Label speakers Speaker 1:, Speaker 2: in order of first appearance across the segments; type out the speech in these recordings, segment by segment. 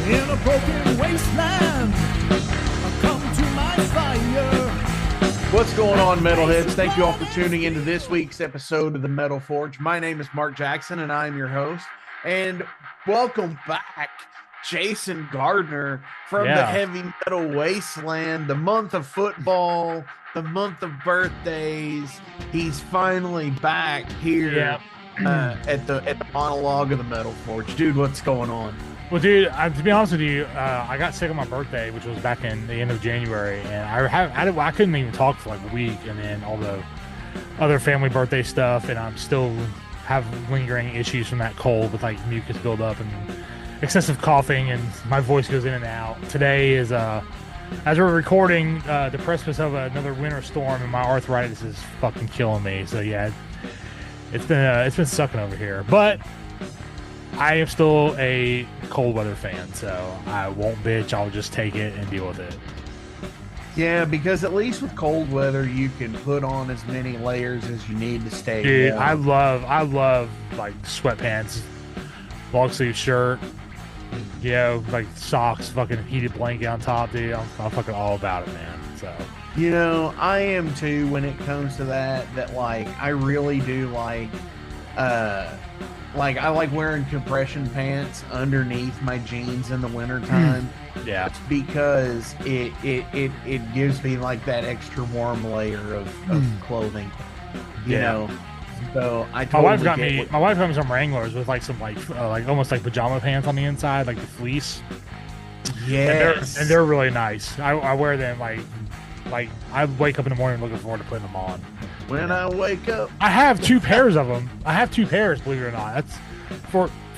Speaker 1: In a broken wasteland, come to my fire.
Speaker 2: What's going on, Metalheads? Thank you all for tuning into this week's episode of the Metal Forge. My name is Mark Jackson, and I'm your host. And welcome back, Jason Gardner from the Heavy Metal Wasteland, the month of football, the month of birthdays. He's finally back here at the monologue of the Metal Forge. Dude, what's going on?
Speaker 3: Well, dude, to be honest with you, I got sick on my birthday, which was back in the end of January, and I couldn't even talk for like a week, and then all the other family birthday stuff, and I'm still have lingering issues from that cold with like mucus buildup and excessive coughing, and my voice goes in and out. Today is, as we're recording, the precipice of another winter storm, and my arthritis is fucking killing me. So yeah, it's been sucking over here, but I am still a cold weather fan, so I won't bitch. I'll just take it and deal with it.
Speaker 2: Yeah, because at least with cold weather, you can put on as many layers as you need to stay
Speaker 3: Dude,
Speaker 2: warm.
Speaker 3: I love like sweatpants, long sleeve shirt, you know, like socks, fucking heated blanket on top, dude. I'm fucking all about it, man. So,
Speaker 2: you know, I am too when it comes to that like I really do like I like wearing compression pants underneath my jeans in the wintertime.
Speaker 3: Yeah.
Speaker 2: It's because it gives me like that extra warm layer of clothing. You know. So I totally
Speaker 3: my wife got me some Wranglers with like some like almost like pajama pants on the inside, like the fleece.
Speaker 2: Yes.
Speaker 3: And they're really nice. I wear them like I wake up in the morning looking forward to putting them on.
Speaker 2: When I wake up,
Speaker 3: I have two pairs of them. I have two pairs, believe it or not. That's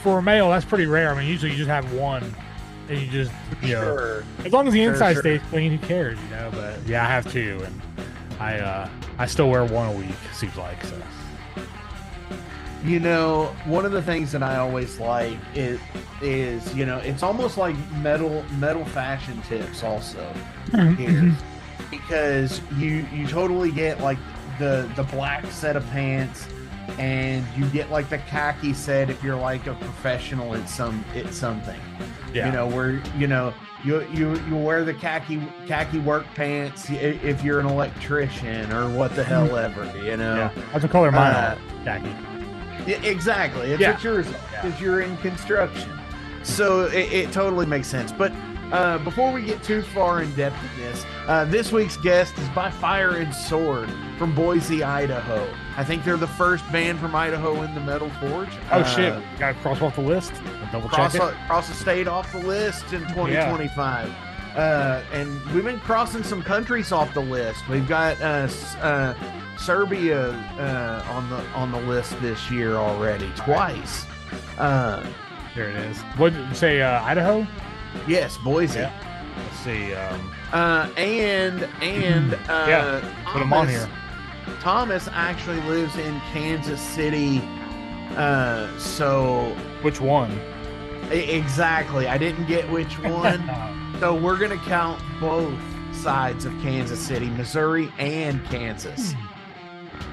Speaker 3: for a male. That's pretty rare. I mean, usually you just have one, and you just know, as long as the inside stays clean, who cares, you know? But yeah, I have two, and I still wear one a week. Seems like so.
Speaker 2: You know, one of the things that I always like is you know, it's almost like metal fashion tips also here, because you totally get like the black set of pants, and you get like the khaki set if you're like a professional at something. Yeah. You know, where you know you wear the khaki work pants if you're an electrician or what the hell ever, you know.
Speaker 3: Yeah. That's the color mine khaki.
Speaker 2: Yeah, exactly. It's what yours because you're in construction. So it totally makes sense. But before we get too far in depth in this week's guest is By Fire and Sword from Boise, Idaho. I think they're the first band from Idaho in the Metal Forge.
Speaker 3: Oh shit! Got to cross off the list. Double check it. Cross
Speaker 2: the state off the list in 2025. And we've been crossing some countries off the list. We've got Serbia on the list this year already twice.
Speaker 3: There it is. What did you say? Idaho?
Speaker 2: Yes, Boise.
Speaker 3: Yeah. Let's see.
Speaker 2: Put them on here. Thomas actually lives in Kansas City. So
Speaker 3: which one?
Speaker 2: Exactly. I didn't get which one. So we're gonna count both sides of Kansas City, Missouri and Kansas.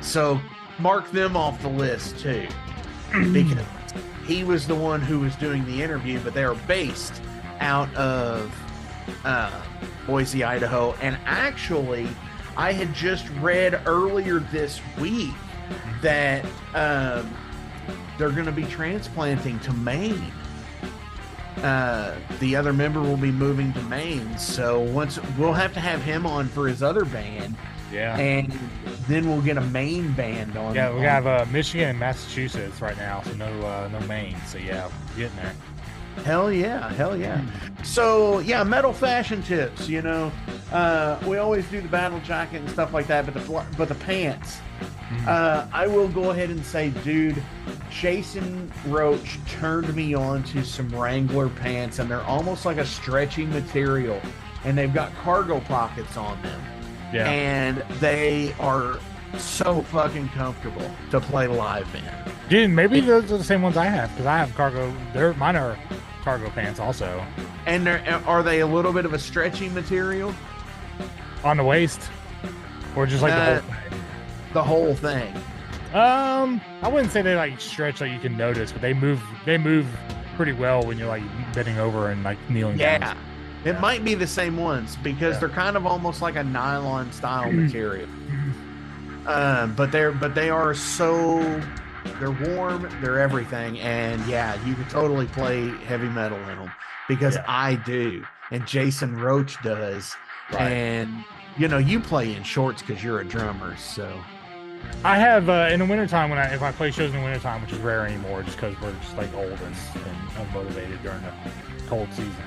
Speaker 2: So mark them off the list too, because he was the one who was doing the interview, but they are based out of Boise, Idaho. And actually, I had just read earlier this week that they're going to be transplanting to Maine. The other member will be moving to Maine, so once we'll have to have him on for his other band.
Speaker 3: Yeah,
Speaker 2: and then we'll get a Maine band on.
Speaker 3: Yeah, we have Michigan and Massachusetts right now, so no Maine. So yeah, getting there.
Speaker 2: Hell yeah. So yeah, metal fashion tips. You know, we always do the battle jacket and stuff like that, but the pants. I will go ahead and say, dude, Jason Roach turned me on to some Wrangler pants, and they're almost like a stretchy material, and they've got cargo pockets on them. Yeah. And they are so fucking comfortable to play live in.
Speaker 3: Dude, maybe those are the same ones I have, because I have cargo. Mine are cargo pants also.
Speaker 2: And are they a little bit of a stretchy material?
Speaker 3: On the waist? Or just like the whole thing?
Speaker 2: The whole thing.
Speaker 3: I wouldn't say they like stretch like you can notice, but they move pretty well when you're like bending over and like kneeling down.
Speaker 2: Yeah. It might be the same ones because they're kind of almost like a nylon style material. But they are they're warm, they're everything, and yeah, you can totally play heavy metal in them because I do, and Jason Roach does, and you play in shorts because you're a drummer, so.
Speaker 3: I have in the wintertime if I play shows in the wintertime, which is rare anymore, just because we're just like old and unmotivated during the cold season.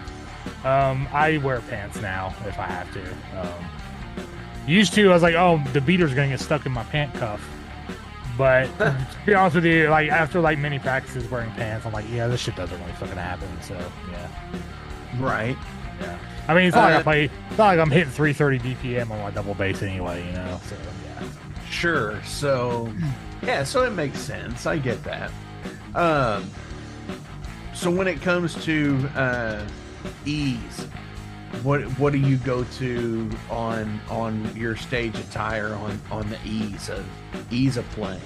Speaker 3: I wear pants now if I have to. Used to, I was like, oh, the beater's gonna get stuck in my pant cuff. But to be honest with you, like after like many practices wearing pants, I'm like, yeah, this shit doesn't really fucking happen. So yeah.
Speaker 2: Right.
Speaker 3: Yeah. I mean, it's not like it's not like I'm hitting 330 BPM on my double bass anyway, So yeah.
Speaker 2: Sure. So yeah, so it makes sense. I get that. So when it comes to ease, what do you go to on your stage attire on the ease of playing?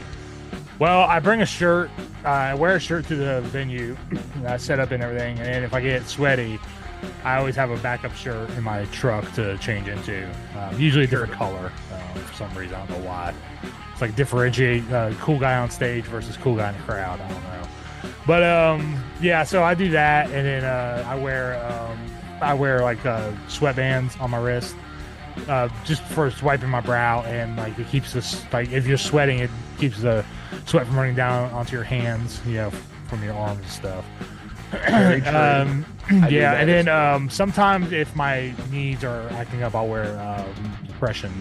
Speaker 3: Well, I bring a shirt. I wear a shirt to the venue. I set up and everything, and then if I get sweaty, I always have a backup shirt in my truck to change into. Usually a different color for some reason. I don't know why. It's like differentiate cool guy on stage versus cool guy in the crowd. I don't know. But yeah, so I do that, and then I wear like sweatbands on my wrist, just for swiping my brow, and like it keeps this, like if you're sweating, it keeps the sweat from running down onto your hands, from your arms and stuff.
Speaker 2: Very true.
Speaker 3: Yeah, and then sometimes if my knees are acting up, I'll wear compression,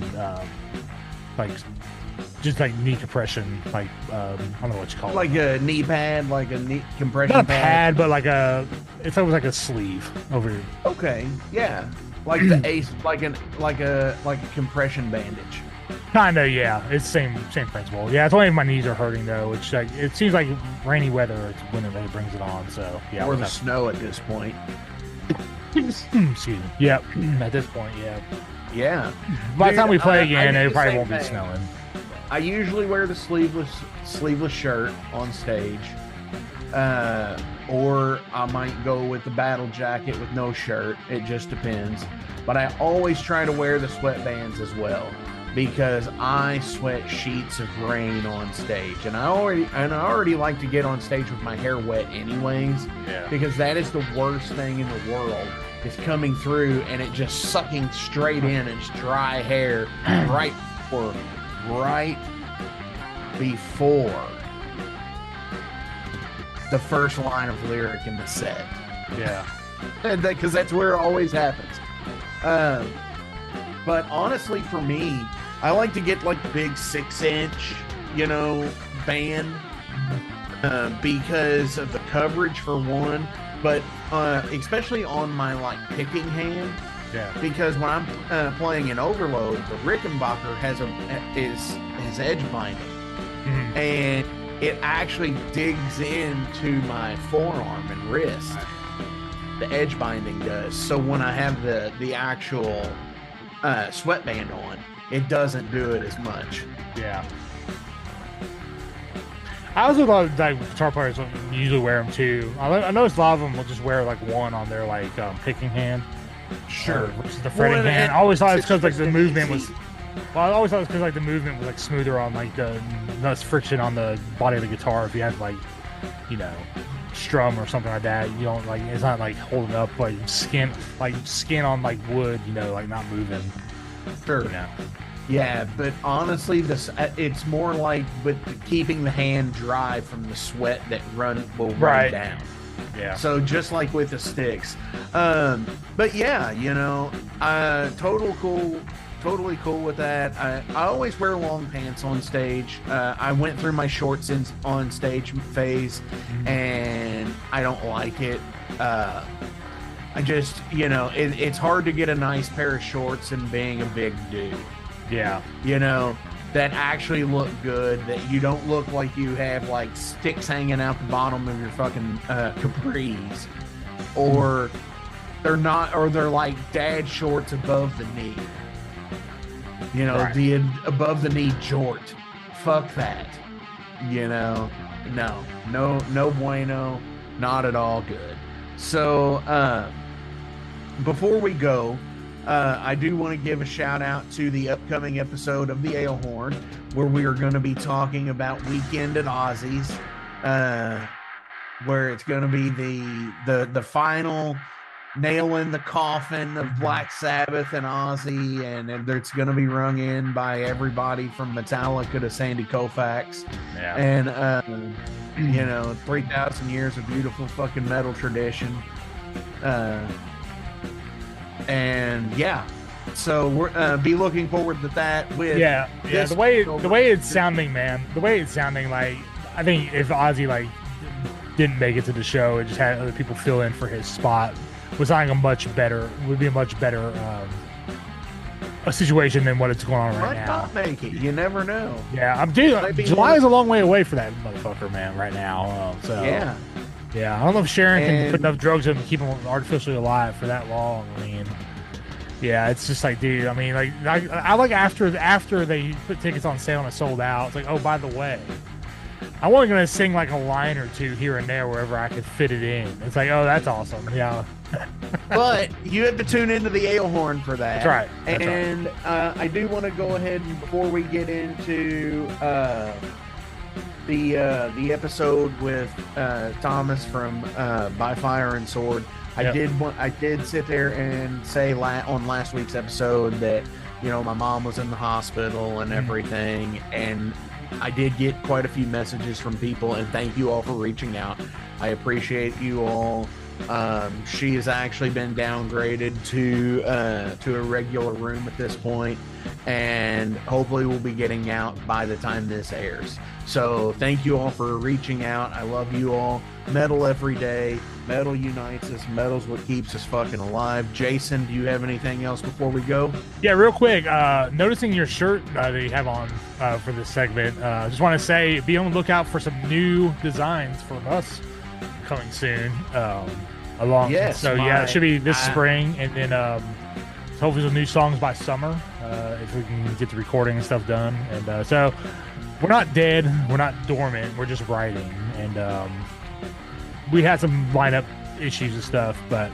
Speaker 3: like just like knee compression, like I don't know what you call it.
Speaker 2: Like a knee pad, like a knee compression
Speaker 3: Not a pad, but like it's almost like a sleeve over your...
Speaker 2: Okay, yeah. Like the ace, like a compression bandage.
Speaker 3: Kinda, yeah. It's same principle. Yeah, it's only if my knees are hurting though, which like it seems like rainy weather, it's when it really brings it on. So yeah.
Speaker 2: Or the snow at this point.
Speaker 3: Excuse me. Yep. At this point, yeah.
Speaker 2: Yeah.
Speaker 3: By the time we play again, it probably won't be snowing.
Speaker 2: I usually wear the sleeveless shirt on stage, or I might go with the battle jacket with no shirt. It just depends. But I always try to wear the sweatbands as well because I sweat sheets of rain on stage, and I already like to get on stage with my hair wet anyways.
Speaker 3: Yeah.
Speaker 2: Because that is the worst thing in the world. Is coming through and it just sucking straight in. It's dry hair right before the first line of lyric in the set.
Speaker 3: Yeah.
Speaker 2: Because that's where it always happens. But honestly, for me, I like to get like big 6-inch, band because of the coverage for one, but especially on my like picking hand.
Speaker 3: Yeah.
Speaker 2: Because when I'm playing an overload, the Rickenbacker has edge binding, and it actually digs into my forearm and wrist. The edge binding does. So when I have the actual sweatband on, it doesn't do it as much.
Speaker 3: Yeah. I also thought like guitar players usually wear them too. I noticed a lot of them will just wear like one on their like picking hand.
Speaker 2: Sure.
Speaker 3: Versus the fretting hand. I always thought it's because like the movement was. Well, I always thought it's because like the movement was like smoother on like the less friction on the body of the guitar. If you have like, strum or something like that, you don't like it's not like holding up like skin on like wood, like not moving.
Speaker 2: Sure. Yeah, but honestly, it's more like with keeping the hand dry from the sweat that will run down.
Speaker 3: Yeah.
Speaker 2: So just like with the sticks. But yeah, totally cool with that. I always wear long pants on stage. I went through my shorts on stage phase, and I don't like it. I just, it's hard to get a nice pair of shorts and being a big dude.
Speaker 3: Yeah.
Speaker 2: That actually look good, that you don't look like you have like sticks hanging out the bottom of your fucking capris, or they're like dad shorts above the knee.
Speaker 3: Right.
Speaker 2: The above the knee jort. Fuck that. No bueno. Not at all good. So, before we go, I do want to give a shout out to the upcoming episode of the Alehorn, where we are going to be talking about Weekend at Ozzy's, where it's going to be the final nail in the coffin of Black Sabbath and Ozzy, and it's going to be rung in by everybody from Metallica to Sandy Koufax.
Speaker 3: Yeah.
Speaker 2: And 3,000 years of beautiful fucking metal tradition. And yeah, so we're be looking forward to that. With
Speaker 3: the way it's sounding, man, like, I think if Ozzy didn't make it to the show and just had other people fill in for his spot, would be a much better a situation than what it's going on right
Speaker 2: now. Might not make it. You never know.
Speaker 3: Yeah, July is a long way away for that motherfucker, man. Right now, yeah. I don't know if Sharon can put enough drugs in to keep him artificially alive for that long. I mean, yeah, it's just like, dude. I mean, I like after they put tickets on sale and it sold out. It's like, oh, by the way, I'm only gonna sing like a line or two here and there wherever I could fit it in. It's like, oh, that's awesome. Yeah.
Speaker 2: But you have to tune into the Alehorn for that.
Speaker 3: That's right.
Speaker 2: I do want to go ahead and before we get into the episode with Thomas from By Fire and Sword, I did sit there and say on last week's episode that my mom was in the hospital and everything, and I did get quite a few messages from people, and thank you all for reaching out. I appreciate you all. She has actually been downgraded to a regular room at this point, and hopefully we'll be getting out by the time this airs. So thank you all for reaching out. I love you all. Metal every day. Metal unites us. Metal's what keeps us fucking alive. Jason, do you have anything else before we go?
Speaker 3: Yeah, real quick. Noticing your shirt that you have on for this segment, just want to say, be on the lookout for some new designs from us coming soon. It should be this spring, and then hopefully some new songs by summer if we can get the recording and stuff done. And so we're not dead, we're not dormant, we're just writing, and we had some lineup issues and stuff, but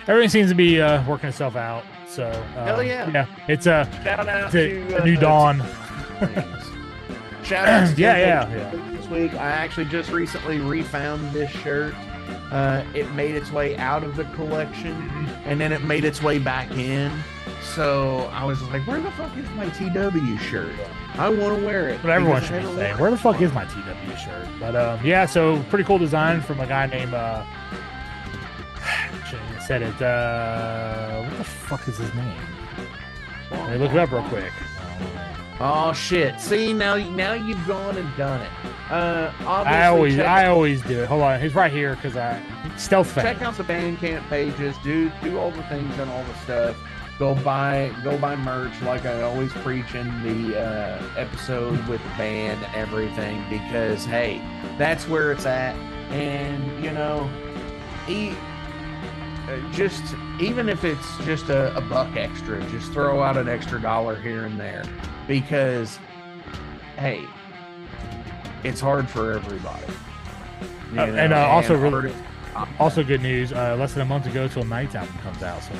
Speaker 3: everything seems to be working itself out. So
Speaker 2: hell yeah,
Speaker 3: it's a
Speaker 2: shout out
Speaker 3: to a new dawn.
Speaker 2: Shout out to
Speaker 3: yeah.
Speaker 2: This week I actually just recently refound this shirt. It made its way out of the collection, and then it made its way back in. So I was like, where the fuck is my TW shirt? I want to wear it.
Speaker 3: But everyone should be saying, where the fuck is my TW shirt? But so pretty cool design from a guy named said it. What the fuck is his name? Let me look it up real quick.
Speaker 2: Oh shit! See, now you've gone and done it.
Speaker 3: I always do it. Hold on, he's right here because stealth fan.
Speaker 2: Check out the Bandcamp pages, do all the things and all the stuff. Go buy merch like I always preach in the episode with the band and everything, because hey, that's where it's at. And even if it's just a buck extra, just throw out an extra $1 here and there, because hey, it's hard for everybody.
Speaker 3: Also good news, less than a month ago till Night's album comes out, so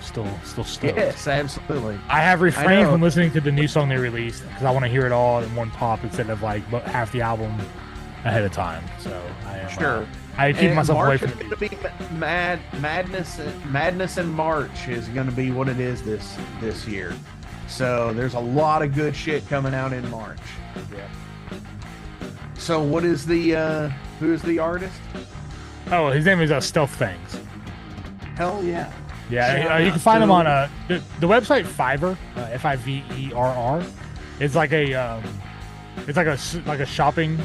Speaker 3: still stoked.
Speaker 2: Yes, absolutely.
Speaker 3: I have refrained from listening to the new song they released because I want to hear it all in one pop instead of half the album ahead of time. So I am
Speaker 2: sure.
Speaker 3: I keep myself away from
Speaker 2: it. It's going to be Madness in March is going to be what it is this year. So there's a lot of good shit coming out in March.
Speaker 3: Yeah.
Speaker 2: So what is who's the artist?
Speaker 3: Oh, his name is Stealth Fangs.
Speaker 2: Hell yeah.
Speaker 3: Yeah, you can find him on the website Fiverr, Fiverr. It's like a shopping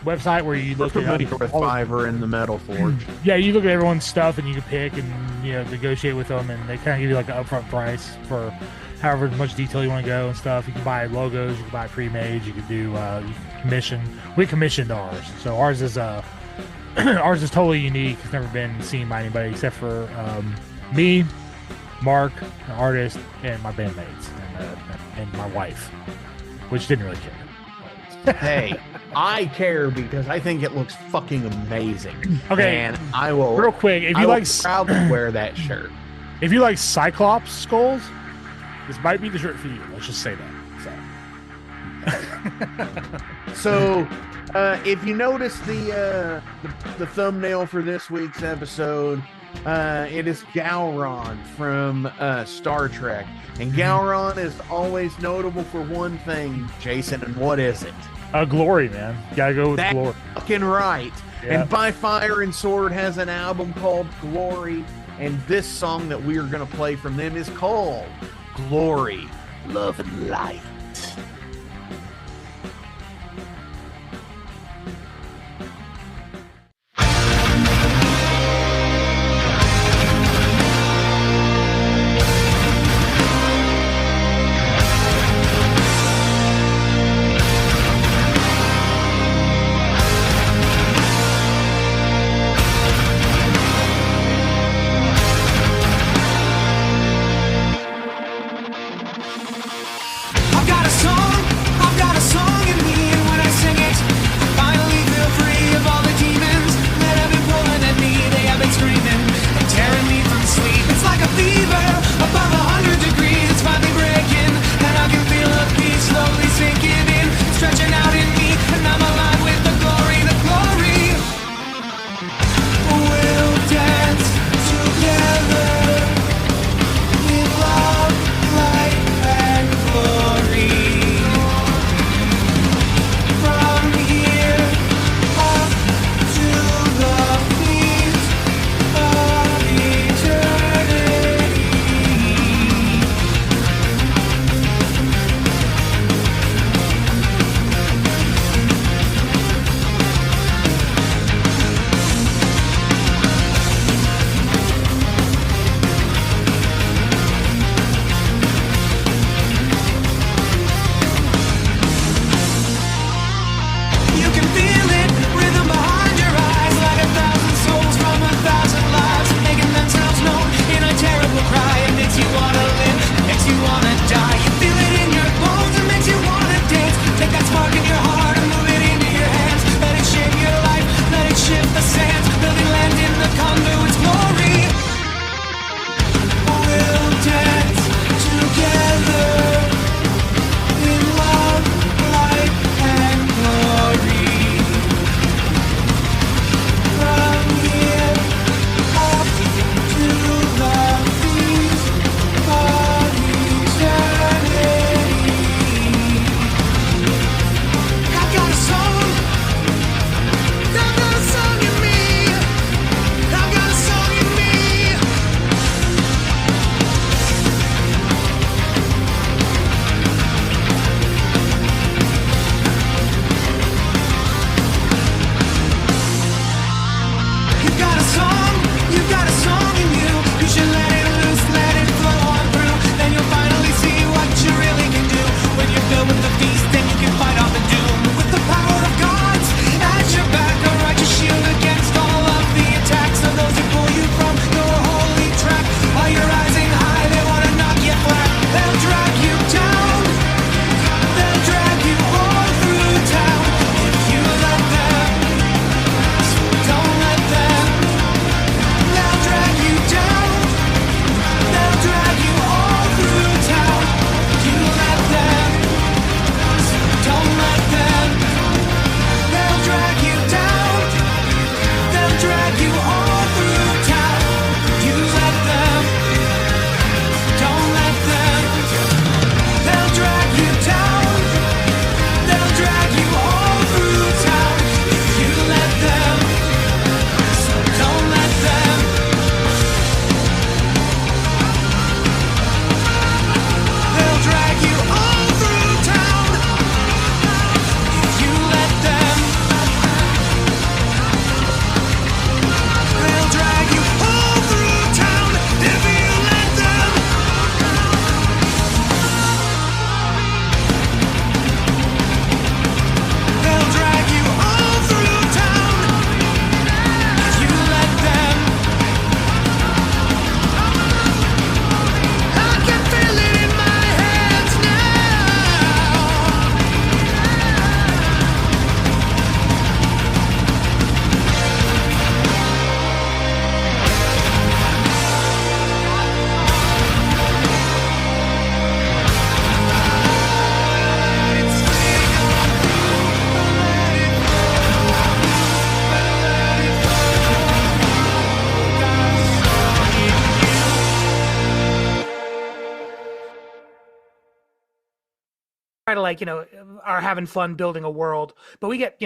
Speaker 3: website where you look at
Speaker 2: Fiverr in the Metal Forge.
Speaker 3: Yeah, you look at everyone's stuff and you can pick and negotiate with them, and they kind of give you like an upfront price for however much detail you want to go and stuff. You can buy logos, you can buy pre-made, you can do you can commission. We commissioned ours, so ours is ours is totally unique. It's never been seen by anybody except for me, Mark, the artist, and my bandmates, and my wife, which didn't really care.
Speaker 2: Hey, I care because I think it looks fucking amazing.
Speaker 3: Okay,
Speaker 2: and I will
Speaker 3: real quick. If
Speaker 2: I
Speaker 3: you
Speaker 2: will
Speaker 3: like,
Speaker 2: proudly wear that shirt.
Speaker 3: if you like Cyclops skulls, this might be the shirt for you. Let's just say that.
Speaker 2: So, if you notice the thumbnail for this week's episode, it is Gowron from Star Trek, and Gowron is always notable for one thing, Jason, and what is it?
Speaker 3: Glory, man. You gotta go with
Speaker 2: That's
Speaker 3: Glory.
Speaker 2: fucking right.
Speaker 3: Yeah.
Speaker 2: And By Fire and Sword has an album called Glory, and this song that we are going to play from them is called Glory, Love and Light.
Speaker 1: I've got a song
Speaker 4: try to like, are having fun building a world. But we get,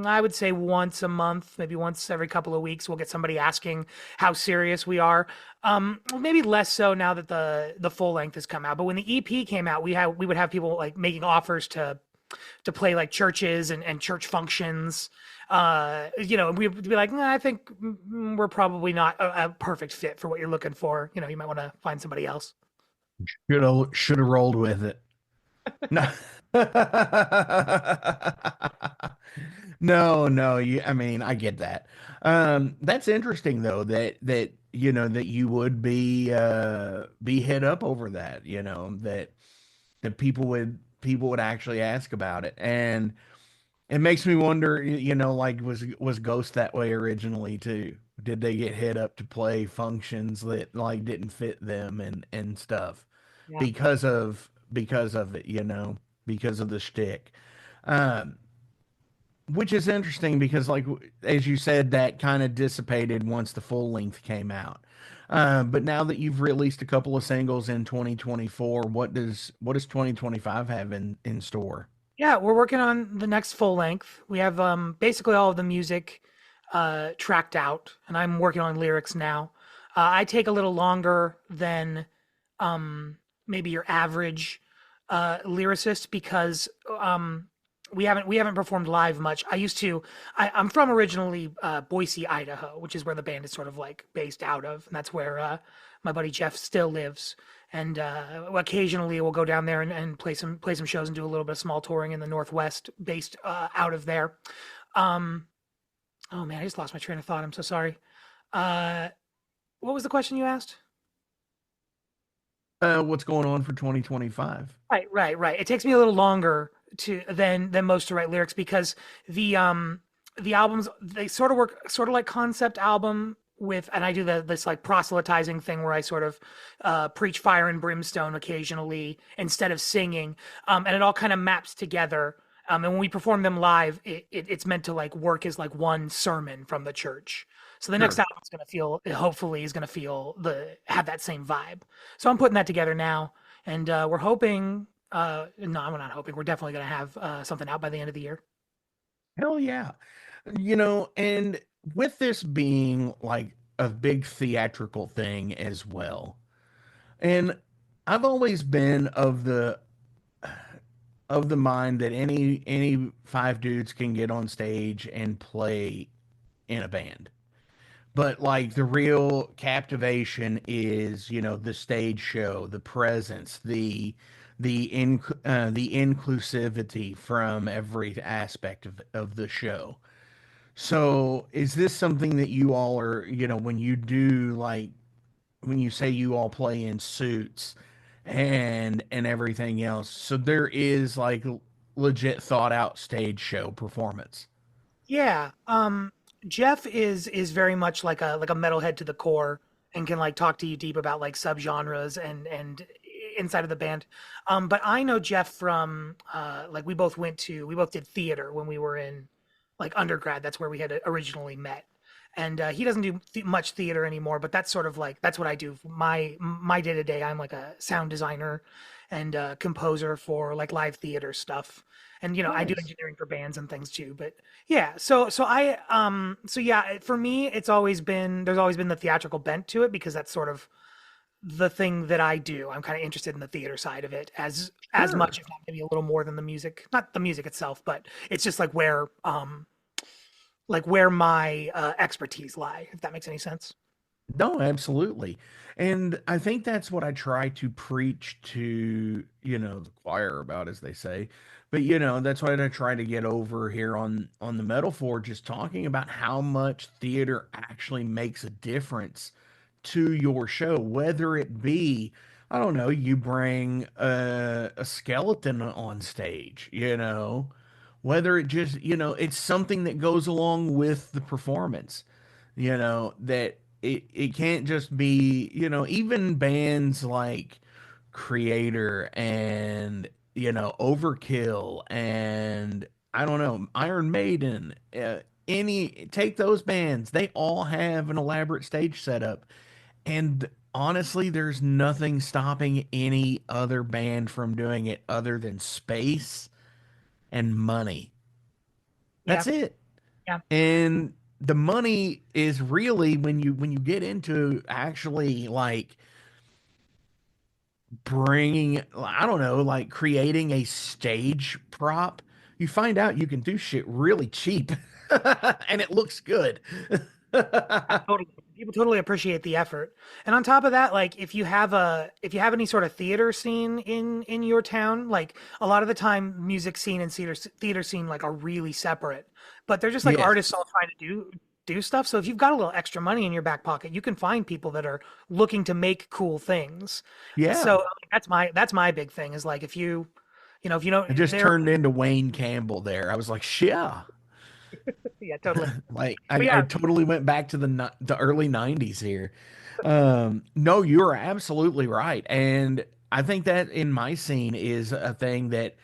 Speaker 4: I would say once a month, maybe once every couple of weeks, we'll get somebody asking how serious we are. Maybe less so now that the full length has come out. But when the EP came out, we would have people like making offers to play like churches and church functions. We'd be like, nah, I think we're probably not a perfect fit for what you're looking for. You might want to find somebody else.
Speaker 2: Should have rolled with it. No. No. I mean, I get that. That's interesting though, that that you would be hit up over that, that people would actually ask about it. And it makes me wonder, like was Ghost that way originally too? Did they get hit up to play functions that like didn't fit them and stuff
Speaker 4: Yeah.
Speaker 2: because of it, because of the shtick? Um, which is interesting because like as you said, that kind of dissipated once the full length came out. But now that you've released a couple of singles in 2024, what does 2025 have in store?
Speaker 4: Yeah, we're working on the next full length. We have basically all of the music tracked out, and I'm working on lyrics now. I take a little longer than maybe your average lyricist because we haven't performed live much. I'm from originally Boise, Idaho, which is where the band is sort of like based out of, and that's where my buddy Jeff still lives. And occasionally we'll go down there and play some shows and do a little bit of small touring in the Northwest, based out of there. Um, oh man, I just lost my train of thought. I'm so sorry. Uh, what was the question you asked?
Speaker 2: What's going on for 2025?
Speaker 4: Right. It takes me a little longer than most to write lyrics because the albums, they sort of work sort of like concept album with, and I do this like proselytizing thing where I sort of preach fire and brimstone occasionally instead of singing, and it all kind of maps together. And when we perform them live, it's meant to like work as like one sermon from the church. So the next
Speaker 2: Sure.
Speaker 4: album is going to hopefully is going to have that same vibe. So I'm putting that together now, and we're hoping. No, I'm not hoping. We're definitely going to have something out by the end of the year.
Speaker 2: Hell yeah. And with this being like a big theatrical thing as well, and I've always been of the mind that any five dudes can get on stage and play in a band. But like the real captivation is, the stage show, the presence, the inclusivity from every aspect of the show. So is this something that you all are, when you do like when you say you all play in suits and everything else, so there is like legit thought out stage show performance.
Speaker 4: Yeah. Jeff is very much like a metalhead to the core and can like talk to you deep about like subgenres and inside of the band. But I know Jeff from like we both did theater when we were in like undergrad. That's where we had originally met. And he doesn't do much theater anymore, but that's sort of like that's what I do. My day to day, I'm like a sound designer and composer for like live theater stuff. And I do
Speaker 2: Nice.
Speaker 4: engineering for bands and things too. But yeah, so yeah, for me, there's always been the theatrical bent to it because that's sort of the thing that I do. I'm kind of interested in the theater side of it as much,
Speaker 2: Sure.
Speaker 4: if not maybe a little more than the music. Not the music itself, but it's just like where my expertise lie, if that makes any sense.
Speaker 2: No, absolutely. And I think that's what I try to preach to, the choir about, as they say. But that's what I try to get over here on the Metal Forge is talking about how much theater actually makes a difference to your show, whether it be, I don't know, you bring a skeleton on stage, whether it just, it's something that goes along with the performance, that it can't just be, even bands like Creator and, Overkill and I don't know, Iron Maiden, take those bands, they all have an elaborate stage setup and honestly, there's nothing stopping any other band from doing it other than space and money.
Speaker 4: Yeah,
Speaker 2: That's it.
Speaker 4: yeah,
Speaker 2: And the money is really when you get into actually like bringing, I don't know, like creating a stage prop, you find out you can do shit really cheap and it looks good.
Speaker 4: totally. People totally appreciate the effort. And on top of that, like if you have any sort of theater scene in your town, like a lot of the time music scene and theater scene like are really separate. But they're just like
Speaker 2: Yes.
Speaker 4: artists all trying to do stuff. So if you've got a little extra money in your back pocket, you can find people that are looking to make cool things.
Speaker 2: Yeah.
Speaker 4: So that's my big thing is like if you know if you know
Speaker 2: I just
Speaker 4: there
Speaker 2: turned into Wayne Campbell there. I was like, yeah.
Speaker 4: yeah, totally.
Speaker 2: Like
Speaker 4: But
Speaker 2: I
Speaker 4: yeah,
Speaker 2: totally went back to the early 90s here. No, you're absolutely right. And I think that in my scene is a thing that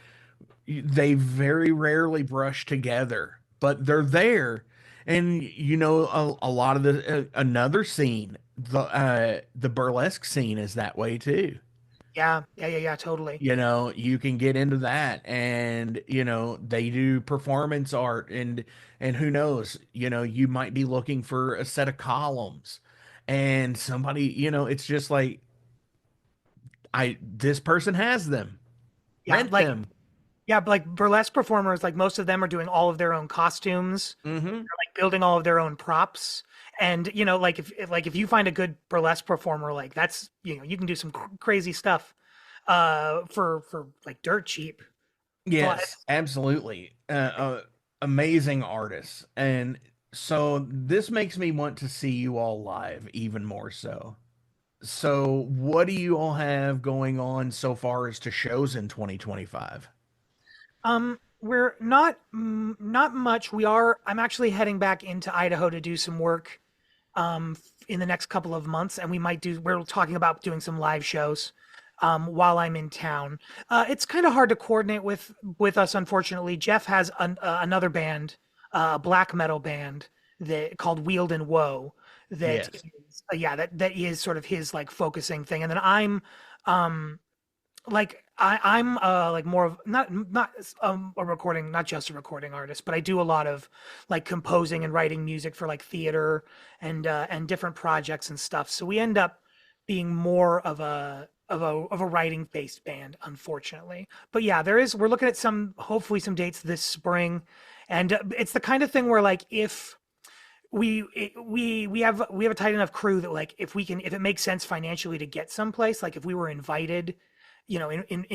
Speaker 2: they very rarely brush together, but they're there. And you know, a lot of another scene, the burlesque scene is that way too.
Speaker 4: yeah, totally.
Speaker 2: You know, you can get into that, and you know, they do performance art, and who knows, you know, you might be looking for a set of columns, and somebody, you know, it's just like, I this person has them,
Speaker 4: Yeah,
Speaker 2: rent them.
Speaker 4: yeah, but like burlesque performers, like most of them are doing all of their own costumes,
Speaker 2: Hmm.
Speaker 4: like building all of their own props. And you know, like if you find a good burlesque performer, like that's you know, you can do some crazy stuff for like dirt cheap. So
Speaker 2: Yes, absolutely. Amazing artists. And so this makes me want to see you all live even more so. So, what do you all have going on so far as to shows in 2025?
Speaker 4: we're not much. I'm actually heading back into Idaho to do some work in the next couple of months, and we're talking about doing some live shows while I'm in town. It's kind of hard to coordinate with us, unfortunately. Jeff has another band, a black metal band that called Wield and Woe. That
Speaker 2: Yes.
Speaker 4: is, that is sort of his like focusing thing, and then I'm um I'm like more of not a recording, not just a recording artist, but I do a lot of like composing and writing music for like theater and different projects and stuff. So we end up being more of a writing based band, unfortunately. But yeah, we're looking at some hopefully some dates this spring, and it's the kind of thing where like if we have a tight enough crew that like if it makes sense financially to get someplace, like if we were invited, you know, in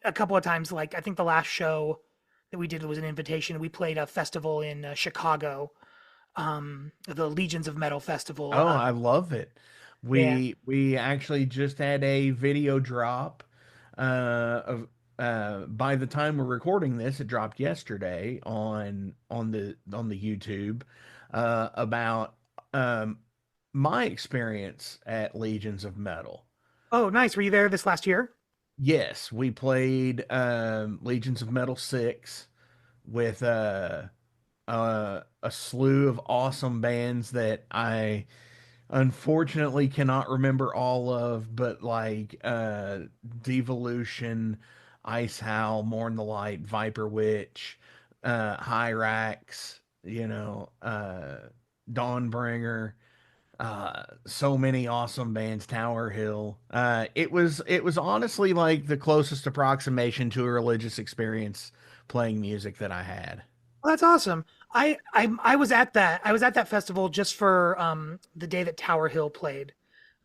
Speaker 4: a couple of times, like I think the last show that we did was an invitation. We played a festival in Chicago, the Legions of Metal festival.
Speaker 2: Oh, I love it.
Speaker 4: Yeah.
Speaker 2: We actually just had a video drop of by the time we're recording this, it dropped yesterday on the YouTube about my experience at Legions of Metal.
Speaker 4: Oh, nice. Were you there this last year?
Speaker 2: Yes, we played Legions of Metal 6 with a slew of awesome bands that I unfortunately cannot remember all of, but like Devolution, Ice Howl, Mourn the Light, Viper Witch, Hyrax, you know, Dawnbringer, so many awesome bands, Tower Hill. It was honestly like the closest approximation to a religious experience playing music that I had.
Speaker 4: Well, that's awesome. I was at that festival just for the day that Tower Hill played.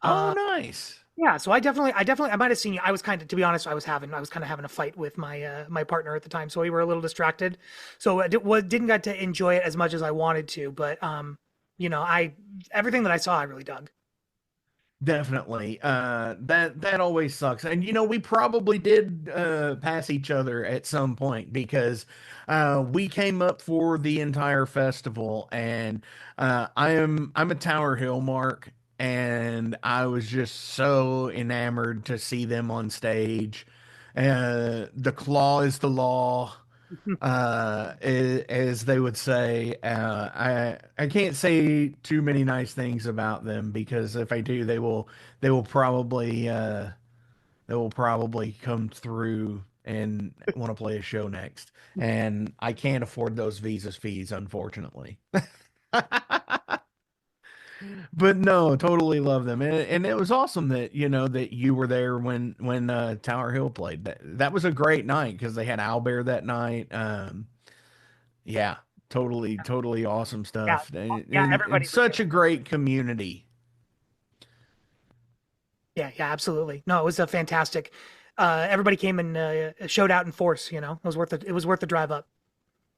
Speaker 2: Oh,
Speaker 4: Uh,
Speaker 2: nice.
Speaker 4: yeah, so I might have seen you. I was kind of, to be honest, I was kind of having a fight with my partner at the time, so we were a little distracted. So didn't get to enjoy it as much as I wanted to, but you know, I everything that I saw, I really dug.
Speaker 2: Definitely. That always sucks. And you know, we probably did pass each other at some point because we came up for the entire festival, and I'm a Tower Hill mark, and I was just so enamored to see them on stage. The Claw is the Law. as they would say. I can't say too many nice things about them because if I do, they will probably they will probably come through and want to play a show next. And I can't afford those visas fees, unfortunately. But no, totally love them, and it was awesome that that you were there when Tower Hill played. That was a great night because they had Owlbear that night. Yeah, totally awesome
Speaker 4: Yeah,
Speaker 2: stuff,
Speaker 4: yeah,
Speaker 2: and
Speaker 4: everybody was
Speaker 2: such
Speaker 4: there.
Speaker 2: a great community.
Speaker 4: Yeah, yeah, absolutely. No, it was a fantastic. Everybody came and showed out in force. It was worth it. It was worth the drive up.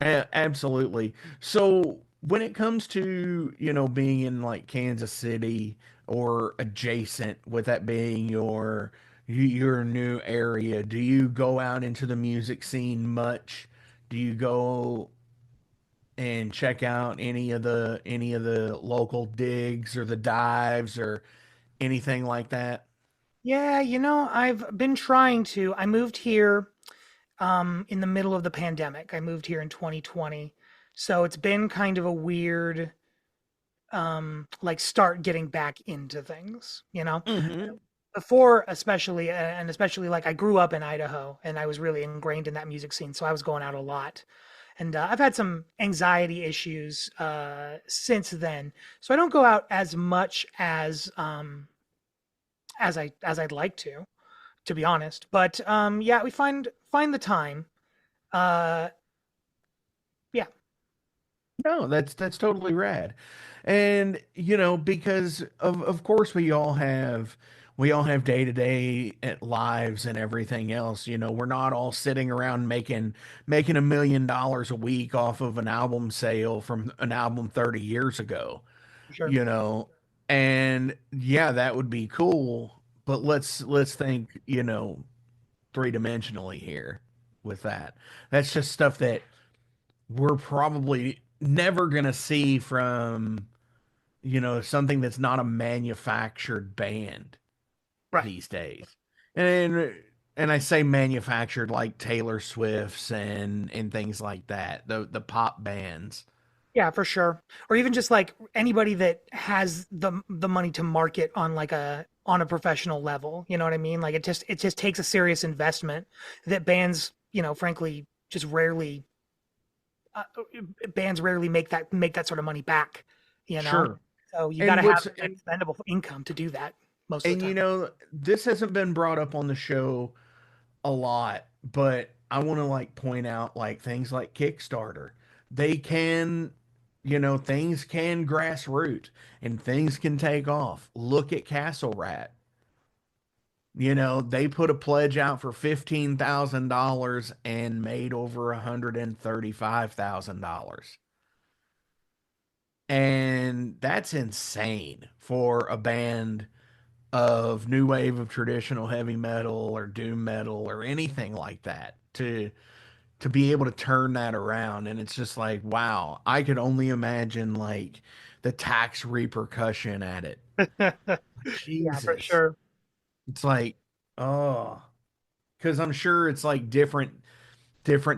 Speaker 2: Absolutely. So when it comes to, being in like Kansas City or adjacent, with that being your new area, do you go out into the music scene much? Do you go and check out any of the local digs or the dives or anything like that?
Speaker 4: Yeah, I've been trying to. I moved here in the middle of the pandemic. I moved here in 2020. So it's been kind of a weird like start getting back into things.
Speaker 2: Hmm.
Speaker 4: Before especially and especially like I grew up in Idaho and I was really ingrained in that music scene, so I was going out a lot. And I've had some anxiety issues since then. So I don't go out as much as I'd like to be honest. But yeah, we find the time. Uh, yeah,
Speaker 2: No, that's totally rad. And because of course we all have day-to-day lives and everything else. We're not all sitting around making $1 million a week off of an album sale from an album 30 years ago,
Speaker 4: for sure.
Speaker 2: you know. And yeah, that would be cool, but let's think, three-dimensionally here with that. That's just stuff that we're probably never going to see from, something that's not a manufactured band
Speaker 4: Right.
Speaker 2: these days. And and I say manufactured like Taylor Swift's and things like that. The pop bands.
Speaker 4: Yeah, for sure. Or even just like anybody that has the money to market on like a professional level. You know what I mean? Like it just takes a serious investment that frankly, just rarely uh, bands rarely make that sort of money back. You know,
Speaker 2: Sure.
Speaker 4: so you got to
Speaker 2: And
Speaker 4: have
Speaker 2: what's
Speaker 4: expendable income to do that most of
Speaker 2: and
Speaker 4: the time.
Speaker 2: this hasn't been brought up on the show a lot, but I want to like point out like things like Kickstarter. They can, things can grassroot and things can take off. Look at Castle Rat. They put a pledge out for $15,000 and made over $135,000. And that's insane for a band of new wave of traditional heavy metal or doom metal or anything like that to be able to turn that around. And it's just like, wow, I could only imagine like the tax repercussion at it.
Speaker 4: Yeah, for
Speaker 2: Jesus.
Speaker 4: sure.
Speaker 2: It's like, oh, because I'm sure it's like different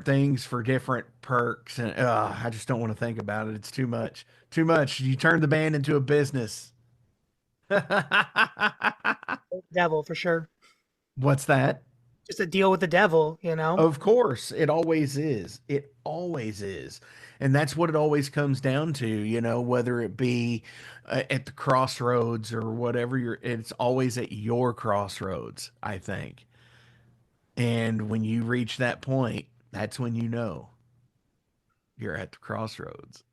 Speaker 2: things for different perks, and I just don't want to think about it. It's too much. Too much. You turn the band into a business.
Speaker 4: Devil for sure.
Speaker 2: What's that?
Speaker 4: Just a deal with the devil.
Speaker 2: Of course, it always is. It always is. And that's what it always comes down to, whether it be at the crossroads or whatever it's always at your crossroads, I think. And when you reach that point, that's when you're at the crossroads.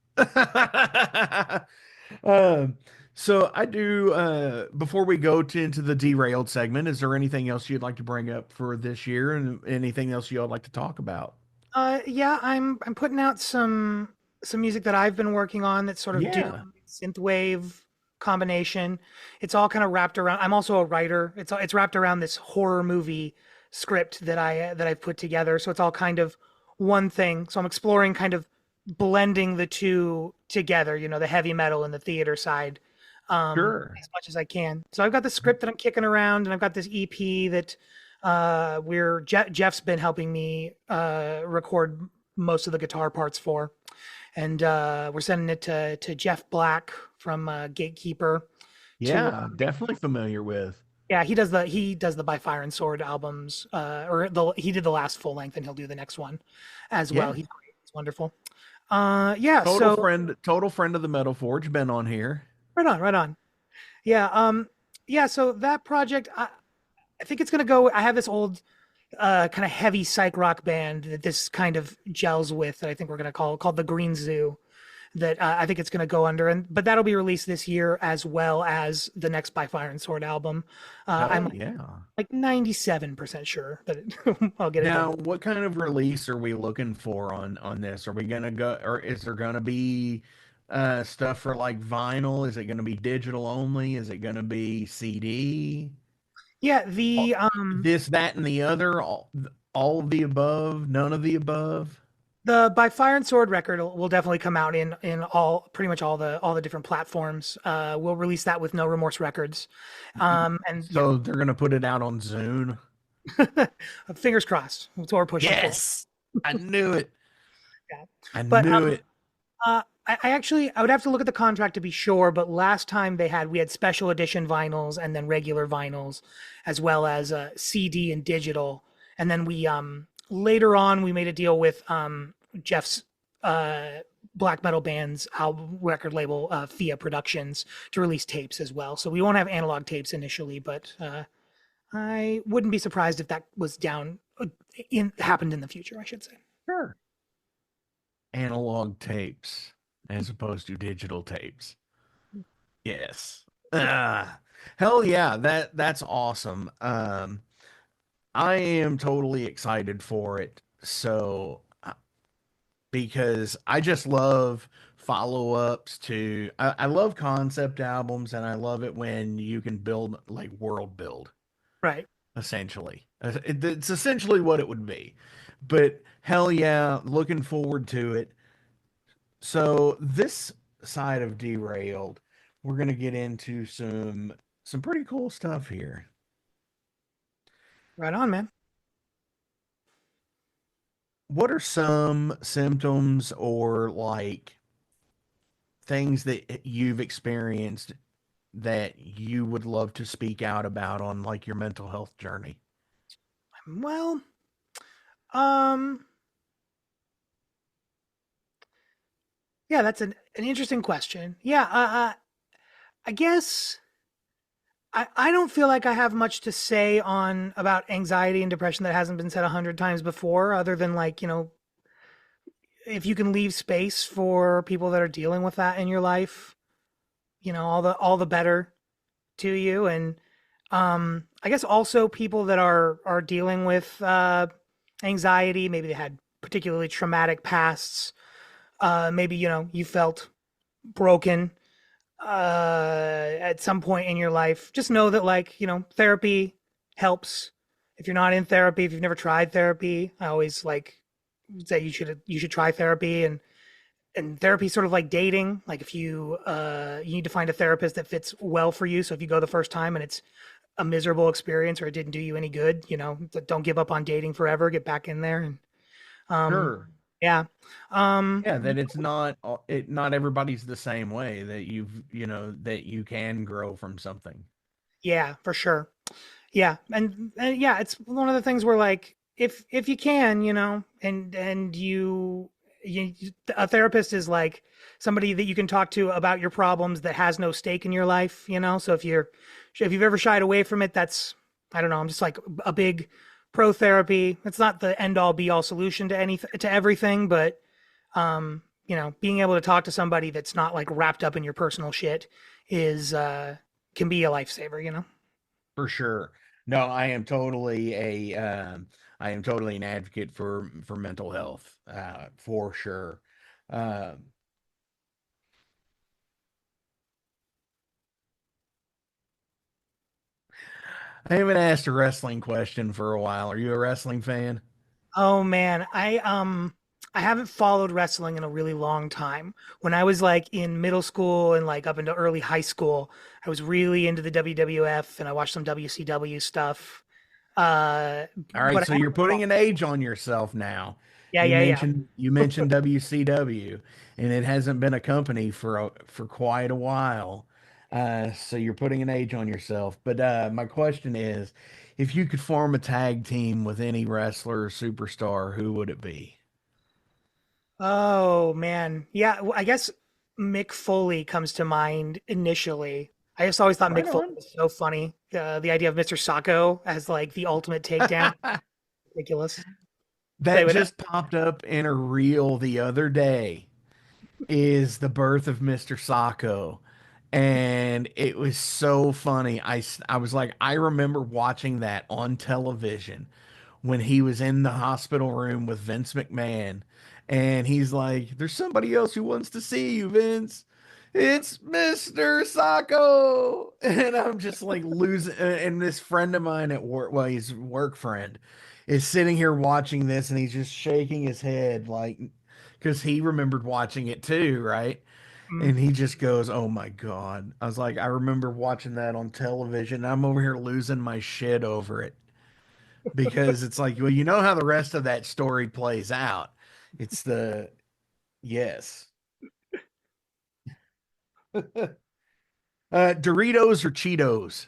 Speaker 2: um, so I do, before we go into the derailed segment, is there anything else you'd like to bring up for this year and anything else you'd like to talk about?
Speaker 4: Yeah, I'm putting out some music that I've been working on that's sort of
Speaker 2: Yeah,
Speaker 4: doom synthwave combination. It's all kind of wrapped around. I'm also a writer. It's wrapped around this horror movie script that I've put together. So it's all kind of one thing. So I'm exploring kind of blending the two together. The heavy metal and the theater side,
Speaker 2: sure.
Speaker 4: as much as I can. So I've got the script that I'm kicking around, and I've got this EP that Jeff's been helping me record most of the guitar parts for. And we're sending it to Jeff Black from Gatekeeper.
Speaker 2: Yeah, definitely familiar with.
Speaker 4: Yeah, he does the By Fire and Sword albums, he did the last full length, and he'll do the next one as well.
Speaker 2: Yeah.
Speaker 4: He's great. He's wonderful. Yeah.
Speaker 2: Total friend of the Metal Forge, been on here.
Speaker 4: Right on. Yeah. Yeah. So that project, I think it's gonna go. I have this old, kind of heavy psych rock band that this kind of gels with, that I think we're gonna called the Green Zoo. That I think it's gonna go under, but that'll be released this year as well as the next By Fire and Sword album. I'm like 97% sure that I'll get it.
Speaker 2: Now, what kind of release are we looking for on this? Are we gonna go, or is there gonna be stuff for like vinyl? Is it gonna be digital only? Is it gonna be CD?
Speaker 4: Yeah,
Speaker 2: This, that, and the other, all of the above, none of the above.
Speaker 4: the By Fire and Sword record will definitely come out in pretty much all the different platforms. We'll release that with No Remorse Records, and
Speaker 2: So they're gonna put it out on Zune.
Speaker 4: fingers crossed. That's what we're pushing for.
Speaker 2: Yes, I knew it.
Speaker 4: Yeah.
Speaker 2: I
Speaker 4: But,
Speaker 2: knew it.
Speaker 4: I actually, I would have to look at the contract to be sure, but last time we had special edition vinyls and then regular vinyls, as well as CD and digital. And then we later on we made a deal with Jeff's black metal band's album record label, FIA Productions, to release tapes as well. So we won't have analog tapes initially, but I wouldn't be surprised if that was happened in the future, I should say.
Speaker 2: Sure. Analog tapes as opposed to digital tapes. Yes. Hell yeah, that's awesome. I am totally excited for it. So, because I just love follow-ups to, I love concept albums, and I love it when you can build like world build,
Speaker 4: Right.
Speaker 2: essentially. It's essentially what it would be. But hell yeah, looking forward to it. So this side of Derailed, we're gonna get into some pretty cool stuff here.
Speaker 4: Right on, man.
Speaker 2: What are some symptoms or like things that you've experienced that you would love to speak out about on like your mental health journey?
Speaker 4: Well, yeah, that's an interesting question. Yeah, I guess I don't feel like I have much to say on about anxiety and depression that hasn't been said 100 times before, other than like, if you can leave space for people that are dealing with that in your life, all the better to you. And I guess also people that are dealing with anxiety, maybe they had particularly traumatic pasts. Maybe you felt broken at some point in your life. Just know that therapy helps. If you're not in therapy, if you've never tried therapy, I always say you should try therapy. And therapy is sort of like dating. Like if you need to find a therapist that fits well for you. So if you go the first time and it's a miserable experience or it didn't do you any good, don't give up on dating forever. Get back in there. And
Speaker 2: Sure.
Speaker 4: yeah.
Speaker 2: That it's not everybody's the same way, that that you can grow from something.
Speaker 4: Yeah, for sure. Yeah. And yeah, it's one of the things where like, if you can, and you a therapist is like somebody that you can talk to about your problems that has no stake in your life, so if you've ever shied away from it, that's, I don't know, I'm just like a big pro therapy. It's not the end all be all solution to everything, but being able to talk to somebody that's not like wrapped up in your personal shit can be a lifesaver.
Speaker 2: For sure. No, I am totally an advocate for mental health, for sure. I haven't asked a wrestling question for a while. Are you a wrestling fan?
Speaker 4: Oh man, I haven't followed wrestling in a really long time. When I was like in middle school and like up into early high school, I was really into the WWF and I watched some WCW stuff.
Speaker 2: All right, so you're putting an age on yourself now.
Speaker 4: Yeah, yeah, yeah.
Speaker 2: You mentioned WCW, and it hasn't been a company for quite a while. So you're putting an age on yourself. But my question is, if you could form a tag team with any wrestler or superstar, who would it be?
Speaker 4: Oh man, yeah. I guess Mick Foley comes to mind initially. I just always thought
Speaker 2: Right
Speaker 4: Mick Foley
Speaker 2: on.
Speaker 4: was so funny. The idea of Mr. Sacco as like the ultimate takedown, ridiculous. Say
Speaker 2: That
Speaker 4: what?
Speaker 2: just popped up in a reel the other day. Is the birth of Mr. Sacco. And it was so funny. I was like, I remember watching that on television when he was in the hospital room with Vince McMahon. And he's like, there's somebody else who wants to see you, Vince. It's Mr. Sacco. And I'm just like losing. And this friend of mine at work, well, he's a work friend, is sitting here watching this and he's just shaking his head like, because he remembered watching it too, right?
Speaker 4: Mm.
Speaker 2: And he just goes, "Oh my God." I was like, I remember watching that on television. I'm over here losing my shit over it because it's like, well, you know how the rest of that story plays out. It's the yes. Doritos or Cheetos?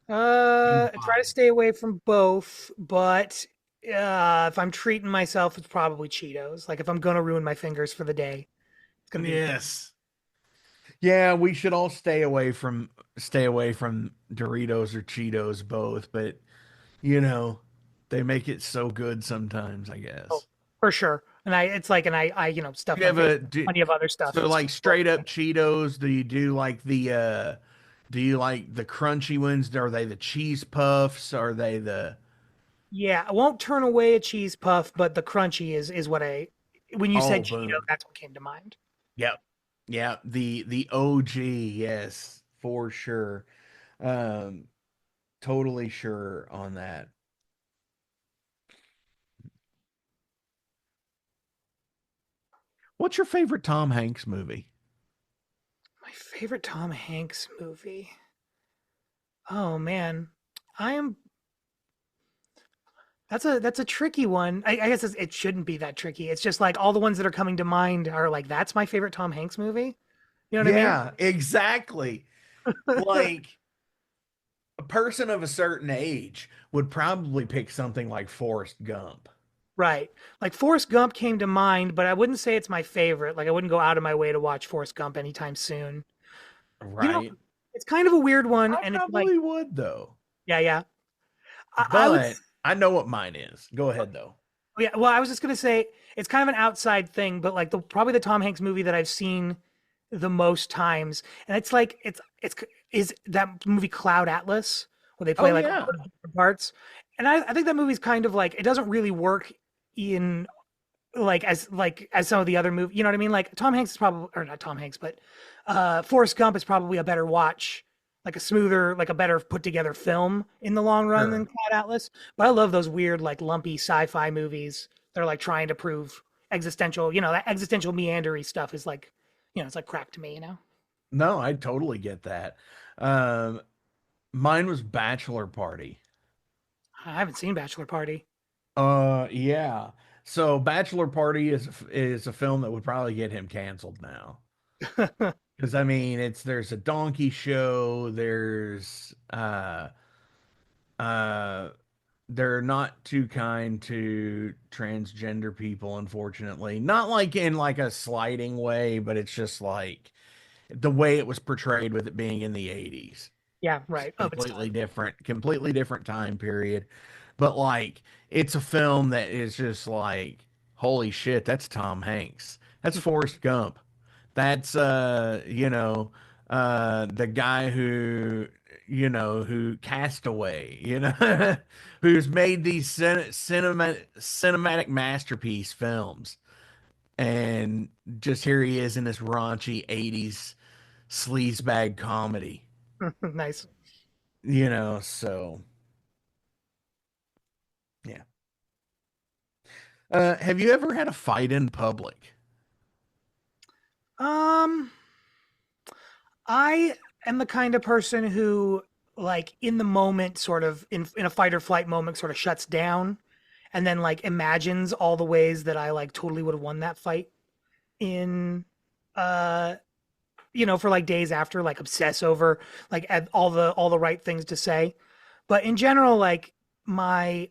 Speaker 4: I try to stay away from both, but if I'm treating myself, it's probably Cheetos. Like if I'm gonna ruin my fingers for the day, it's gonna be.
Speaker 2: Yes. Yeah, we should all stay away from Doritos or Cheetos both, but you know, they make it so good sometimes, I
Speaker 4: Oh,
Speaker 2: guess.
Speaker 4: for sure. And it's like, and I stuff
Speaker 2: You
Speaker 4: my
Speaker 2: have
Speaker 4: face,
Speaker 2: a
Speaker 4: with
Speaker 2: do,
Speaker 4: plenty of other stuff.
Speaker 2: so
Speaker 4: It's
Speaker 2: like straight up Cheetos, do you do like do you like the crunchy ones? Are they the cheese puffs? Are they the
Speaker 4: yeah, I won't turn away a cheese puff, but the crunchy is what I. When you
Speaker 2: oh
Speaker 4: said Cheeto,
Speaker 2: boom.
Speaker 4: that's what came to mind.
Speaker 2: Yep. Yeah, the OG, yes, for sure. Um totally sure on that. What's your favorite Tom Hanks movie?
Speaker 4: My favorite Tom Hanks movie. Oh man, I am. That's a tricky one. I guess it shouldn't be that tricky. It's just like all the ones that are coming to mind are like that's my favorite Tom Hanks movie. You know what I mean?
Speaker 2: Yeah, exactly. Like a person of a certain age would probably pick something like Forrest Gump.
Speaker 4: Right. Like Forrest Gump came to mind, but I wouldn't say it's my favorite. Like I wouldn't go out of my way to watch Forrest Gump anytime soon. You know,
Speaker 2: Right.
Speaker 4: it's kind of a weird one,
Speaker 2: I
Speaker 4: and it's like,
Speaker 2: probably would though.
Speaker 4: yeah, yeah. I would.
Speaker 2: But I know what mine is. Go ahead though.
Speaker 4: Yeah. Well, I was just gonna say it's kind of an outside thing, but like the probably the Tom Hanks movie that I've seen the most times, and it's like it's is that movie Cloud Atlas where they play
Speaker 2: Oh
Speaker 4: like all
Speaker 2: yeah.
Speaker 4: the different parts, and I think that movie's kind of like it doesn't really work in like as some of the other movies. You know what I mean? Like Tom Hanks is probably or not Tom Hanks, but Forrest Gump is probably a better watch, like a smoother, like a better put together film in the long run than
Speaker 2: Sure.
Speaker 4: Cloud Atlas. But I love those weird like lumpy sci-fi movies. They're like trying to prove existential. You know that existential meandery stuff is like, it's like crack to me.
Speaker 2: No, I totally get that. Um, mine was Bachelor Party.
Speaker 4: I haven't seen Bachelor Party.
Speaker 2: Yeah. So Bachelor Party is a film that would probably get him canceled now. Because I mean, there's a donkey show, there's uh they're not too kind to transgender people, unfortunately. Not like in like a slighting way, but it's just like the way it was portrayed with it being in the 80s.
Speaker 4: Yeah, right. Of its time.
Speaker 2: Completely different time period. But like it's a film that is just like, holy shit, that's Tom Hanks. That's Forrest Gump. That's the guy who cast away, who's made these cinematic masterpiece films. And just here he is in this raunchy 80s sleazebag comedy,
Speaker 4: Nice.
Speaker 2: so yeah. Have you ever had a fight in public?
Speaker 4: Um, I am the kind of person who, like, in the moment, sort of in a fight or flight moment, sort of shuts down, and then like imagines all the ways that I like totally would have won that fight in uh for like days after, like obsess over like all the right things to say. But in general, like my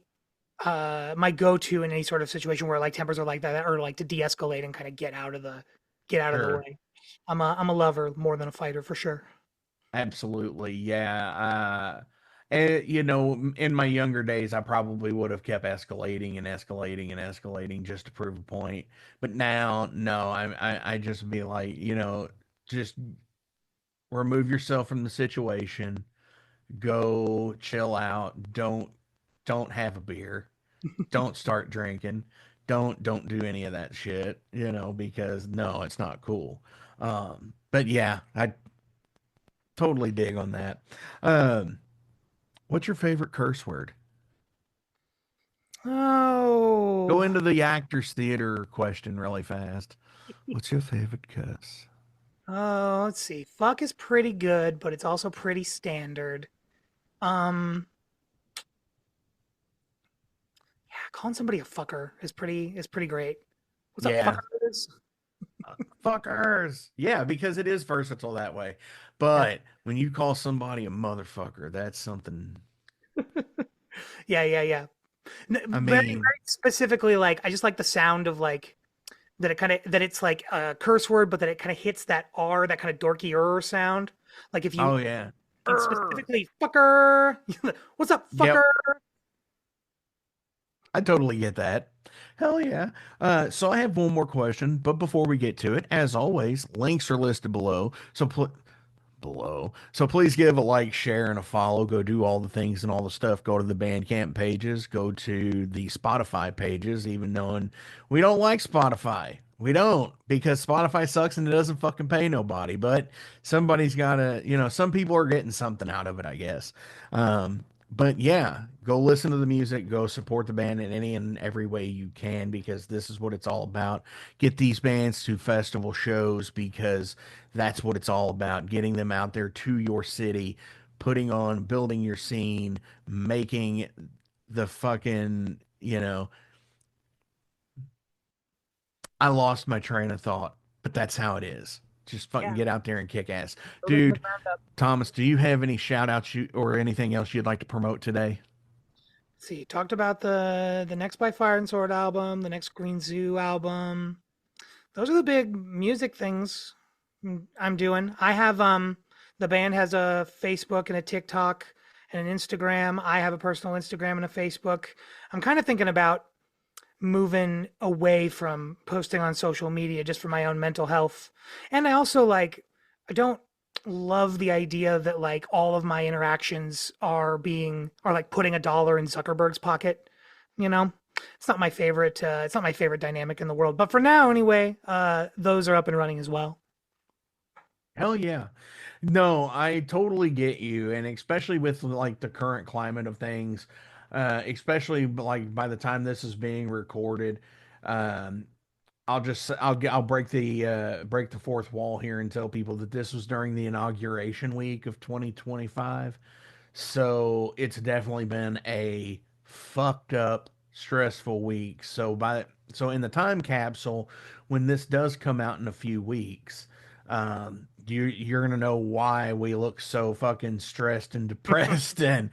Speaker 4: my go-to in any sort of situation where like tempers are like that, or like to de-escalate and kind of get out of the
Speaker 2: Sure.
Speaker 4: way. I'm a lover more than a fighter for sure.
Speaker 2: Absolutely. Yeah. And, you know, in my younger days, I probably would have kept escalating and escalating and escalating just to prove a point. But now, no, I just be like, you know, just remove yourself from the situation, go chill out, don't have a beer, don't start drinking, don't do any of that shit, you know, because no, it's not cool. But yeah, I totally dig on that. Um, what's your favorite curse word? Go
Speaker 4: Oh,
Speaker 2: into the actors theater question really fast. What's your favorite curse?
Speaker 4: oh, let's see. Fuck is pretty good, but it's also pretty standard. Um, yeah, calling somebody a fucker is pretty great. What's up,
Speaker 2: Yeah,
Speaker 4: fuckers?
Speaker 2: fuckers. Yeah, because it is versatile that way.
Speaker 4: Yeah,
Speaker 2: But when you call somebody a motherfucker, that's something.
Speaker 4: yeah.
Speaker 2: I
Speaker 4: Very,
Speaker 2: mean,
Speaker 4: very specifically, like I just like the sound of like that it's like a curse word, but that it kind of hits that R, that kind of dorky sound. Like if
Speaker 2: oh yeah.
Speaker 4: you
Speaker 2: Urgh.
Speaker 4: specifically fucker, what's up, fucker?
Speaker 2: Yep, I totally get that. Hell yeah. So I have one more question, but before we get to it, as always, links are listed below. So please give a like, share, and a follow. Go do all the things and all the stuff. Go to the Bandcamp pages. Go to the Spotify pages, even knowing we don't like Spotify. We don't, because Spotify sucks and it doesn't fucking pay nobody. But somebody's got to, you know, some people are getting something out of it, I guess. But yeah, go listen to the music. Go support the band in any and every way you can, because this is what it's all about. Get these bands to festival shows, because that's what it's all about, getting them out there to your city, putting on, building your scene, making the fucking, you know, I lost my train of thought, but that's how it is. Just fucking
Speaker 4: Yeah,
Speaker 2: get out there and kick ass.
Speaker 4: build it from the
Speaker 2: Dude,
Speaker 4: ground up.
Speaker 2: Thomas, do you have any shout outs or anything else you'd like to promote today?
Speaker 4: See, talked about the next by Fire and Sword album, the next Green Zoo album. Those are the big music things I'm doing. I have the band has a Facebook and a TikTok and an Instagram. I have a personal Instagram and a Facebook. I'm kind of thinking about moving away from posting on social media just for my own mental health. And I also like I don't love the idea that like all of my interactions are like putting a dollar in Zuckerberg's pocket, you know? It's not my favorite dynamic in the world. But for now anyway, those are up and running as well.
Speaker 2: Hell yeah. No, I totally get you. And especially with like the current climate of things, especially like by the time this is being recorded, um, I'll break the fourth wall here and tell people that this was during the inauguration week of 2025. So it's definitely been a fucked up, stressful week. So in the time capsule, when this does come out in a few weeks, you're gonna know why we look so fucking stressed and depressed and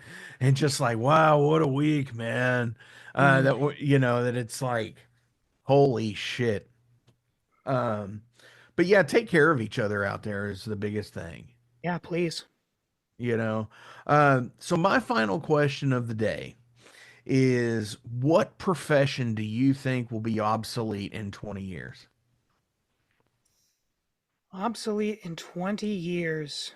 Speaker 2: just like, wow, what a week, man.
Speaker 4: Mm,
Speaker 2: You know, that it's like, holy shit. Um, but yeah, take care of each other out there is the biggest thing,
Speaker 4: yeah, please.
Speaker 2: you know. So my final question of the day is, what profession do you think will be obsolete in 20 years?
Speaker 4: Obsolete in 20 years.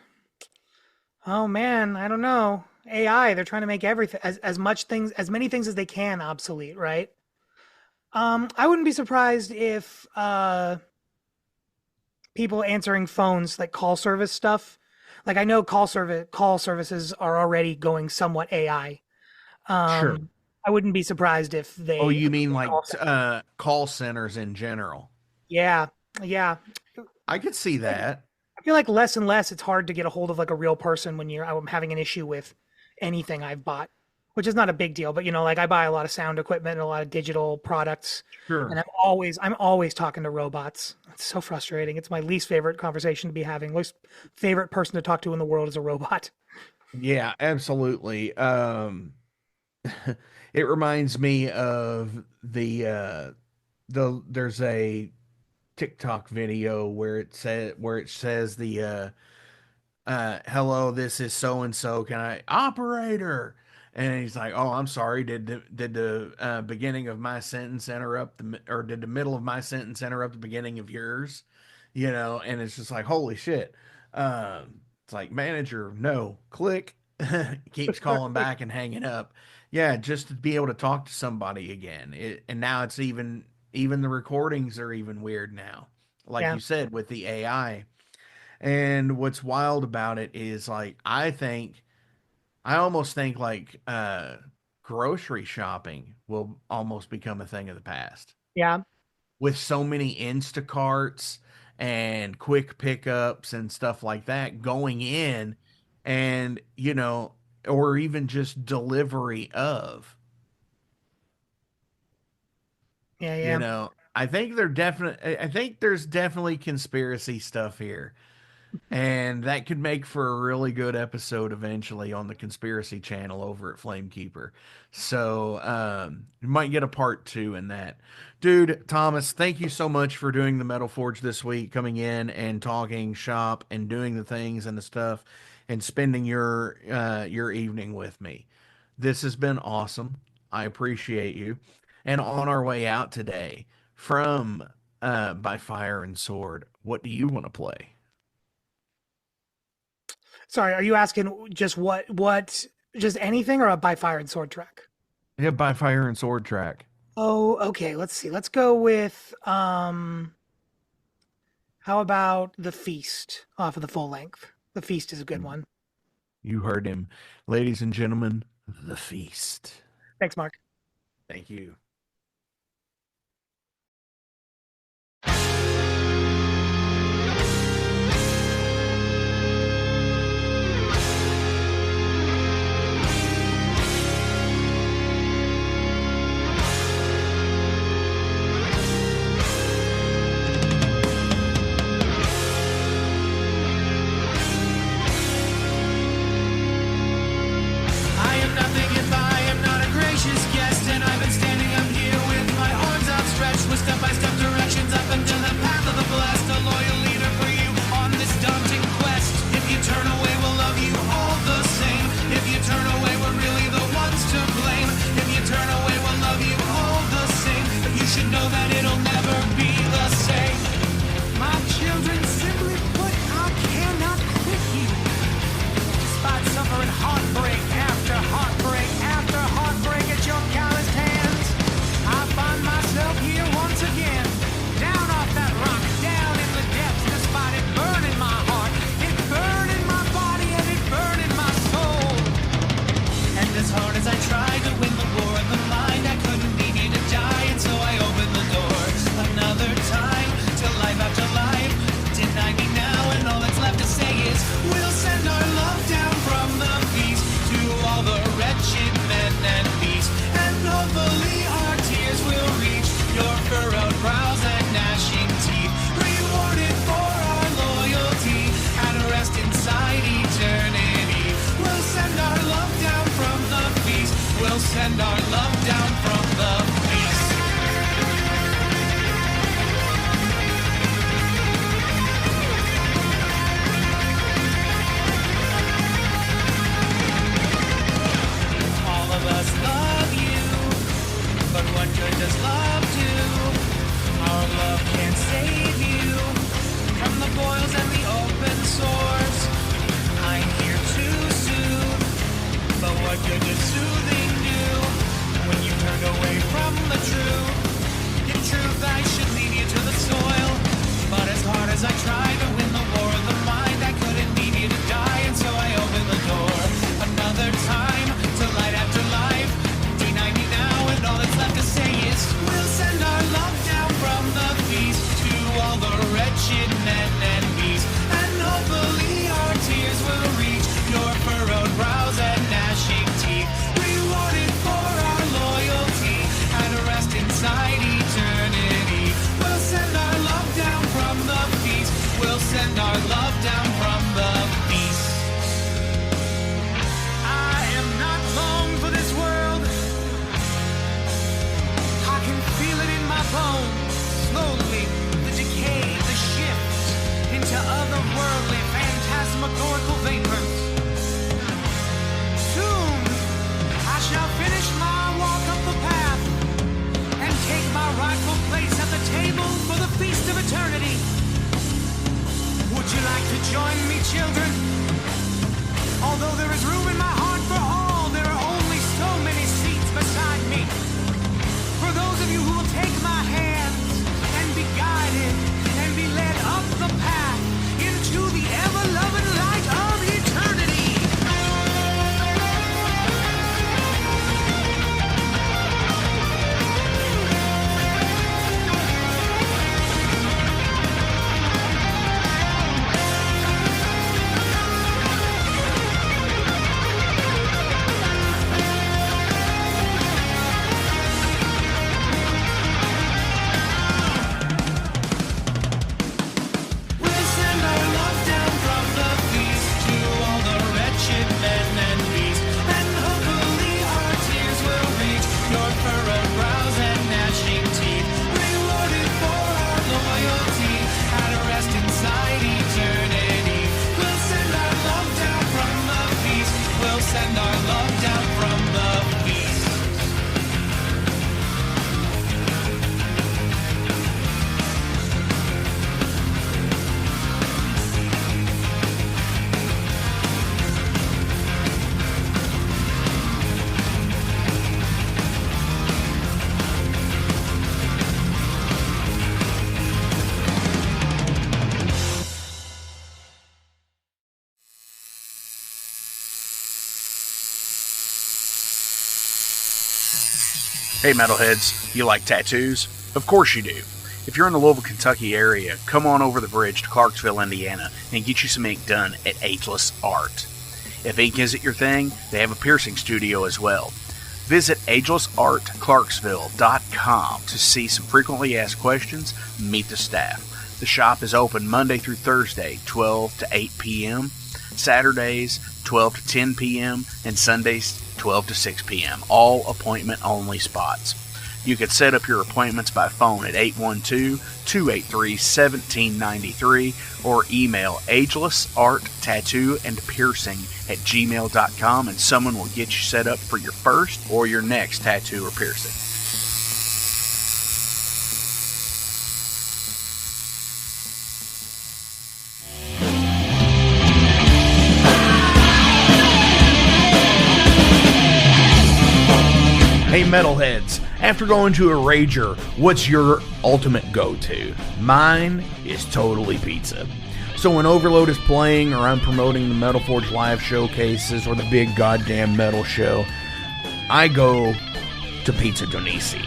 Speaker 4: Oh man, I don't know. AI, they're trying to make everything as many things as they can obsolete, right? I wouldn't be surprised if people answering phones, like call service stuff. Like I know call services are already going somewhat AI.
Speaker 2: Sure.
Speaker 4: I wouldn't be surprised
Speaker 2: Oh,
Speaker 4: if
Speaker 2: you mean like
Speaker 4: call center.
Speaker 2: call centers in general?
Speaker 4: Yeah, yeah.
Speaker 2: I could see
Speaker 4: Like,
Speaker 2: that.
Speaker 4: I feel like less and less it's hard to get a hold of like a real person when I'm having an issue with anything I've bought. which is not a big deal, but like I buy a lot of sound equipment and a lot of digital products,
Speaker 2: Sure.
Speaker 4: and I'm always talking to robots. It's so frustrating. It's my least favorite conversation to be having. Least favorite person to talk to in the world is a robot.
Speaker 2: Yeah, absolutely. It reminds me of there's a TikTok video where it says hello, this is so and so, can I operator? And he's like, oh, I'm sorry, did the beginning of my sentence interrupt or did the middle of my sentence interrupt the beginning of yours? And it's just like, holy shit. It's like, manager, no, click. Keeps calling back and hanging up. Yeah, just to be able to talk to somebody again. And now it's even the recordings are even weird now, like
Speaker 4: Yeah.
Speaker 2: you said, with the AI. And what's wild about it is, like, I almost think like grocery shopping will almost become a thing of the past,
Speaker 4: Yeah.
Speaker 2: with so many Instacarts and quick pickups and stuff like that going in, and or even just delivery of,
Speaker 4: Yeah. Yeah.
Speaker 2: I think there's definitely conspiracy stuff here. And that could make for a really good episode eventually on the conspiracy channel over at Flamekeeper. So you might get a part 2 in that. Dude, Thomas, thank you so much for doing the Metal Forge this week, coming in and talking shop and doing the things and the stuff and spending your evening with me. This has been awesome. I appreciate you. And on our way out today from By Fire and Sword, what do you want to play?
Speaker 4: Sorry, are you asking just just anything, or a By Fire and Sword track?
Speaker 2: Yeah, By Fire and Sword track.
Speaker 4: Oh, okay. Let's see. Let's go with how about The Feast off of the full length? The Feast is a good one.
Speaker 2: You heard him. Ladies and gentlemen, The Feast.
Speaker 4: Thanks, Mark.
Speaker 2: Thank you.
Speaker 1: I am nothing if I am not a gracious guest, and I've been standing up here with my arms outstretched, with step-by-step directions up and down the path of the blessed, a loyal leader for you on this daunting quest. If you turn away, we'll love you all the same. If you turn away, we're really the ones to blame. If you turn away, we'll love you all the same. But you should know that it'll never be the same. My children, simply put, I cannot quit you. Despite suffering heartbreak after heartbreak after heartbreak at your calloused hands, I find myself here once again, down off that rock, down in the depths, despite it burning my heart, it burning my body, and it burning my soul. And as hard as I tried to win the war of the mind, I couldn't leave you to die, and so I opened the doors another time to life after life. Deny me now, and all that's left to say is we'll send our love down from the feast to all the wretched men and beasts, and hopefully our tears will reach your furrowed brows and gnashing teeth, rewarded for our loyalty at rest inside eternity. We'll send our love down from the feast. We'll send our love down from the feast. All of us love you, but what good does love do? Our love can't save you from the boils and the open sores. I'm here to soothe, but what good does soothing do when you turned away? eternity. Would you like to join me, children? Although there is room in my heart for all, there are only so many seats beside me. For those of you who will take my hands and be guided and be led up the path into the ever-loving light of eternity.
Speaker 5: Hey metalheads, you like tattoos? Of course you do. If you're in the Louisville, Kentucky area, come on over the bridge to Clarksville, Indiana, and get you some ink done at Ageless Art. If ink isn't your thing, they have a piercing studio as well. Visit agelessartclarksville.com to see some frequently asked questions, meet the staff. The shop is open Monday through Thursday, 12 to 8 p.m., Saturdays, 12 to 10 p.m., and Sundays, 12 to 6 p.m., all appointment-only spots. You can set up your appointments by phone at 812-283-1793 or email agelessarttattooandpiercing@gmail.com, and someone will get you set up for your first or your next tattoo or piercing.
Speaker 2: Hey metalheads, after going to a rager, what's your ultimate go-to? Mine is totally pizza. So when Overload is playing, or I'm promoting the Metal Forge live showcases or the big goddamn metal show, I go to Pizza DoNisi.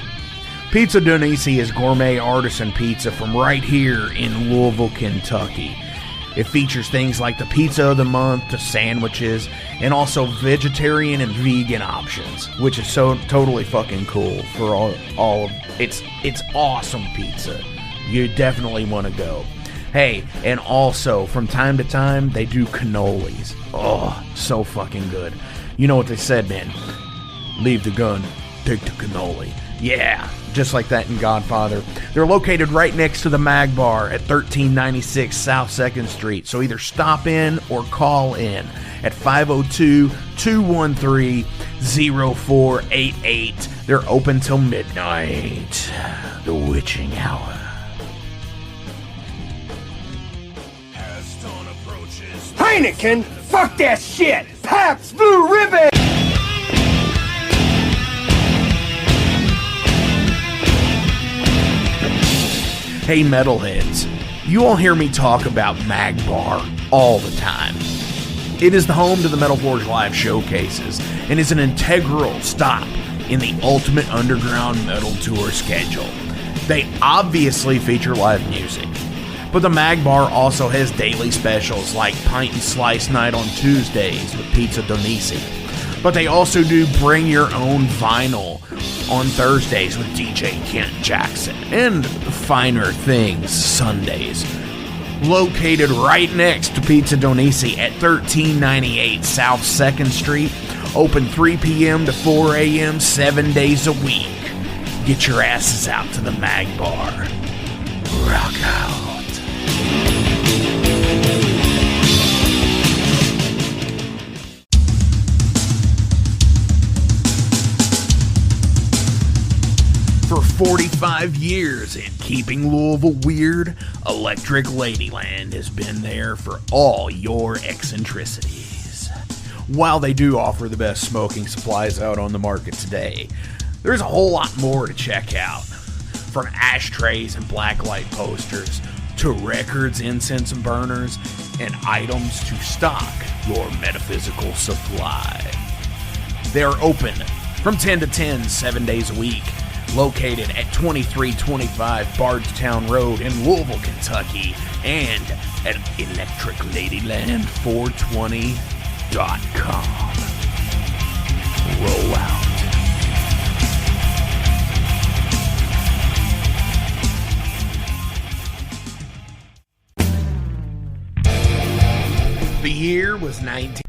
Speaker 2: Pizza DoNisi is gourmet artisan pizza from right here in Louisville, Kentucky. It features things like the pizza of the month, the sandwiches, and also vegetarian and vegan options, which is so totally fucking cool for all of it's awesome pizza. You definitely want to go. Hey, and also from time to time they do cannolis. Oh, so fucking good. You know what they said, man? Leave the gun, take the cannoli. Yeah, just like that in Godfather. They're located right next to the Mag Bar at 1396 South 2nd Street. So either stop in or call in at 502-213-0488. They're open till midnight. The witching hour.
Speaker 6: Heineken, fuck that shit! Pabst Blue Ribbon!
Speaker 2: Hey metalheads, you all hear me talk about Mag Bar all the time. It is the home to the Metal Forge live showcases and is an integral stop in the ultimate underground metal tour schedule. They obviously feature live music, but the Mag Bar also has daily specials like Pint and Slice Night on Tuesdays with Pizza DoNisi. But they also do Bring Your Own Vinyl on Thursdays with DJ Kent Jackson, and Finer Things Sundays. Located right next to Pizza DoNisi at 1398 South 2nd Street, open 3 p.m. to 4 a.m. 7 days a week. Get your asses out to the Mag Bar. Rock out. For 45 years in keeping Louisville weird, Electric Ladyland has been there for all your eccentricities. While they do offer the best smoking supplies out on the market today, there's a whole lot more to check out. From ashtrays and blacklight posters, to records, incense and burners, and items to stock your metaphysical supply. They're open from 10 to 10, 7 days a week, located at 2325 Bardstown Road in Louisville, Kentucky, and at electricladyland420.com. Roll out. The year was 19...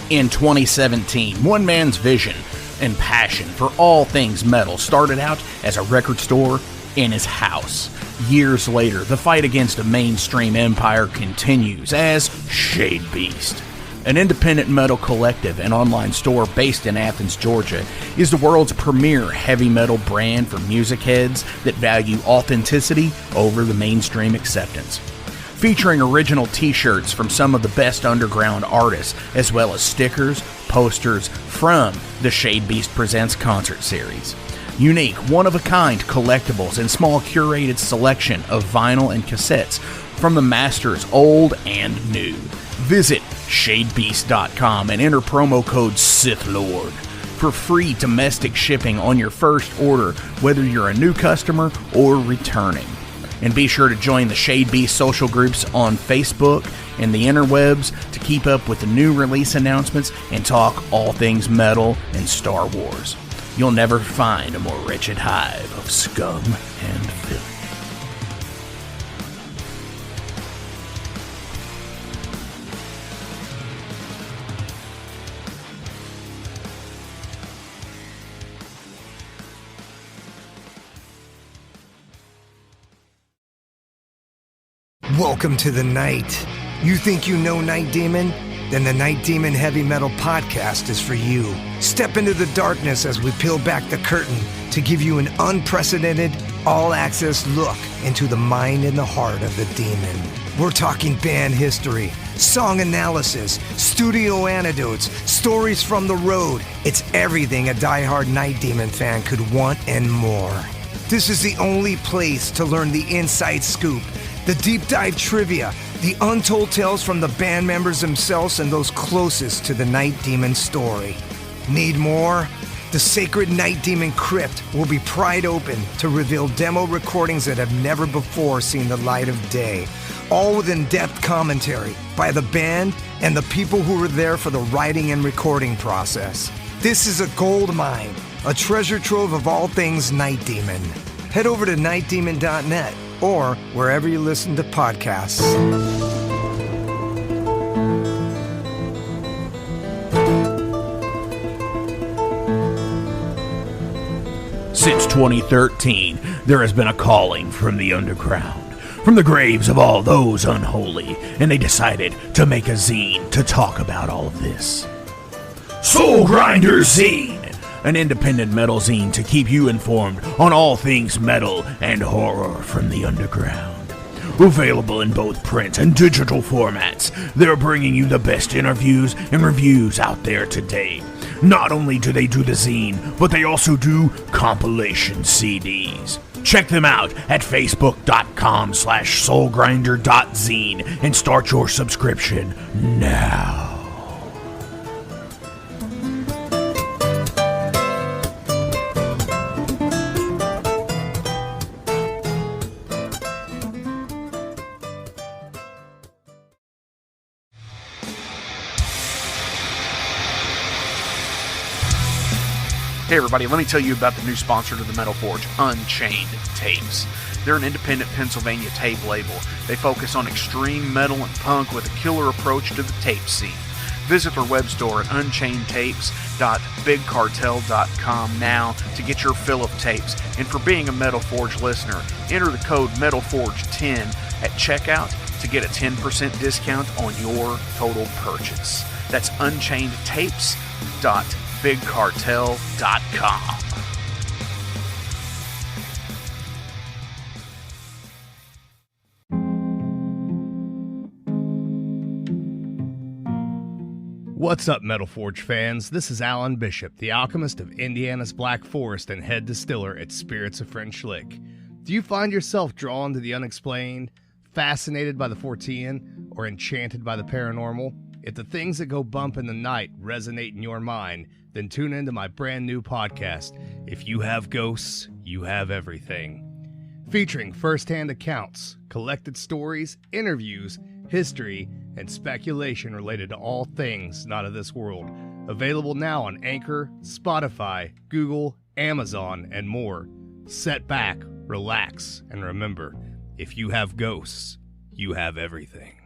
Speaker 5: In 2017, one man's vision and passion for all things metal started out as a record store in his house. Years later, the fight against a mainstream empire continues as Shadebeast. An independent metal collective and online store based in Athens, Georgia, is the world's premier heavy metal brand for music heads that value authenticity over the mainstream acceptance. Featuring original t-shirts from some of the best underground artists, as well as stickers, posters from the Shadebeast Presents concert series. Unique, one-of-a-kind collectibles and small curated selection of vinyl and cassettes from the masters old and new. Visit shadebeast.com and enter promo code SithLord for free domestic shipping on your first order, whether you're a new customer or returning. And be sure to join the Shadebeast social groups on Facebook and the interwebs to keep up with the new release announcements and talk all things metal and Star Wars. You'll never find a more wretched hive of scum and filth.
Speaker 7: Welcome to the night. You think you know Night Demon? Then the Night Demon Heavy Metal Podcast is for you. Step into the darkness as we peel back the curtain to give you an unprecedented, all-access look into the mind and the heart of the demon. We're talking band history, song analysis, studio anecdotes, stories from the road. It's everything a diehard Night Demon fan could want and more. This is the only place to learn the inside scoop, the deep dive trivia, the untold tales from the band members themselves and those closest to the Night Demon story. Need more? The sacred Night Demon Crypt will be pried open to reveal demo recordings that have never before seen the light of day, all with in-depth commentary by the band and the people who were there for the writing and recording process. This is a gold mine, a treasure trove of all things Night Demon. Head over to nightdemon.net or wherever you listen to podcasts.
Speaker 2: Since 2013, there has been a calling from the underground, from the graves of all those unholy, and they decided to make a zine to talk about all of this. Soul Grinder Zine! An independent metal zine to keep you informed on all things metal and horror from the underground. Available in both print and digital formats, they're bringing you the best interviews and reviews out there today. Not only do they do the zine, but they also do compilation CDs. Check them out at facebook.com/soulgrinder.zine and start your subscription now.
Speaker 5: Hey everybody, let me tell you about the new sponsor to the Metal Forge, Unchained Tapes. They're an independent Pennsylvania tape label. They focus on extreme metal and punk with a killer approach to the tape scene. Visit their web store at unchainedtapes.bigcartel.com now to get your fill of tapes. And for being a Metal Forge listener, enter the code METALFORGE10 at checkout to get a 10% discount on your total purchase. That's unchainedtapes.bigcartel.com.
Speaker 8: What's up, Metal Forge fans? This is Alan Bishop, the alchemist of Indiana's Black Forest and head distiller at Spirits of French Lick. Do you find yourself drawn to the unexplained, fascinated by the Fortean, or enchanted by the paranormal? If the things that go bump in the night resonate in your mind, then tune into my brand new podcast, If You Have Ghosts, You Have Everything. Featuring first-hand accounts, collected stories, interviews, history, and speculation related to all things not of this world. Available now on Anchor, Spotify, Google, Amazon, and more. Sit back, relax, and remember, if you have ghosts, you have everything.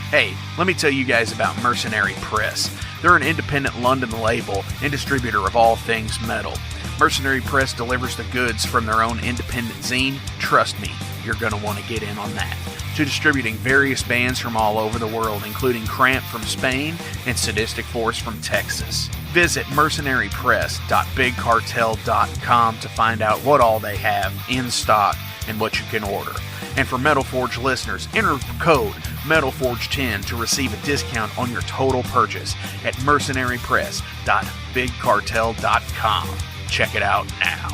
Speaker 5: Hey, let me tell you guys about Mercenary Press. They're an independent London label and distributor of all things metal. Mercenary Press delivers the goods from their own independent zine. Trust me, you're going to want to get in on that. To distributing various bands from all over the world, including Cramp from Spain and Sadistic Force from Texas. Visit mercenarypress.bigcartel.com to find out what all they have in stock and what you can order. And for Metal Forge listeners, enter code METALFORGE10 to receive a discount on your total purchase at mercenarypress.bigcartel.com. Check it out now.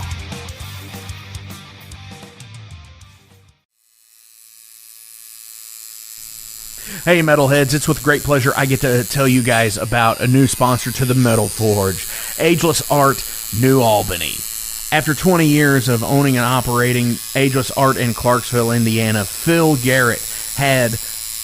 Speaker 2: Hey Metalheads, it's with great pleasure I get to tell you guys about a new sponsor to the Metal Forge, Ageless Art, New Albany. After 20 years of owning and operating Ageless Art in Clarksville, Indiana, Phil Garrett had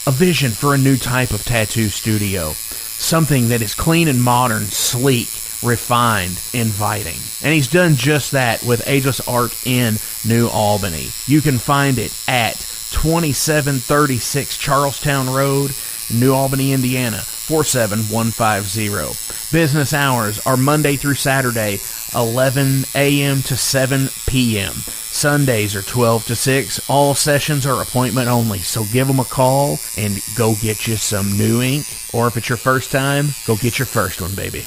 Speaker 2: a vision for a new type of tattoo studio. Something that is clean and modern, sleek, refined, inviting. And he's done just that with Ageless Art in New Albany. You can find it at 2736 Charlestown Road, New Albany, Indiana, 47150. Business hours are Monday through Saturday, 11 a.m. to 7 p.m. Sundays are 12 to 6. All sessions are appointment only, so give them a call and go get you some new ink. Or if it's your first time, go get your first one, baby.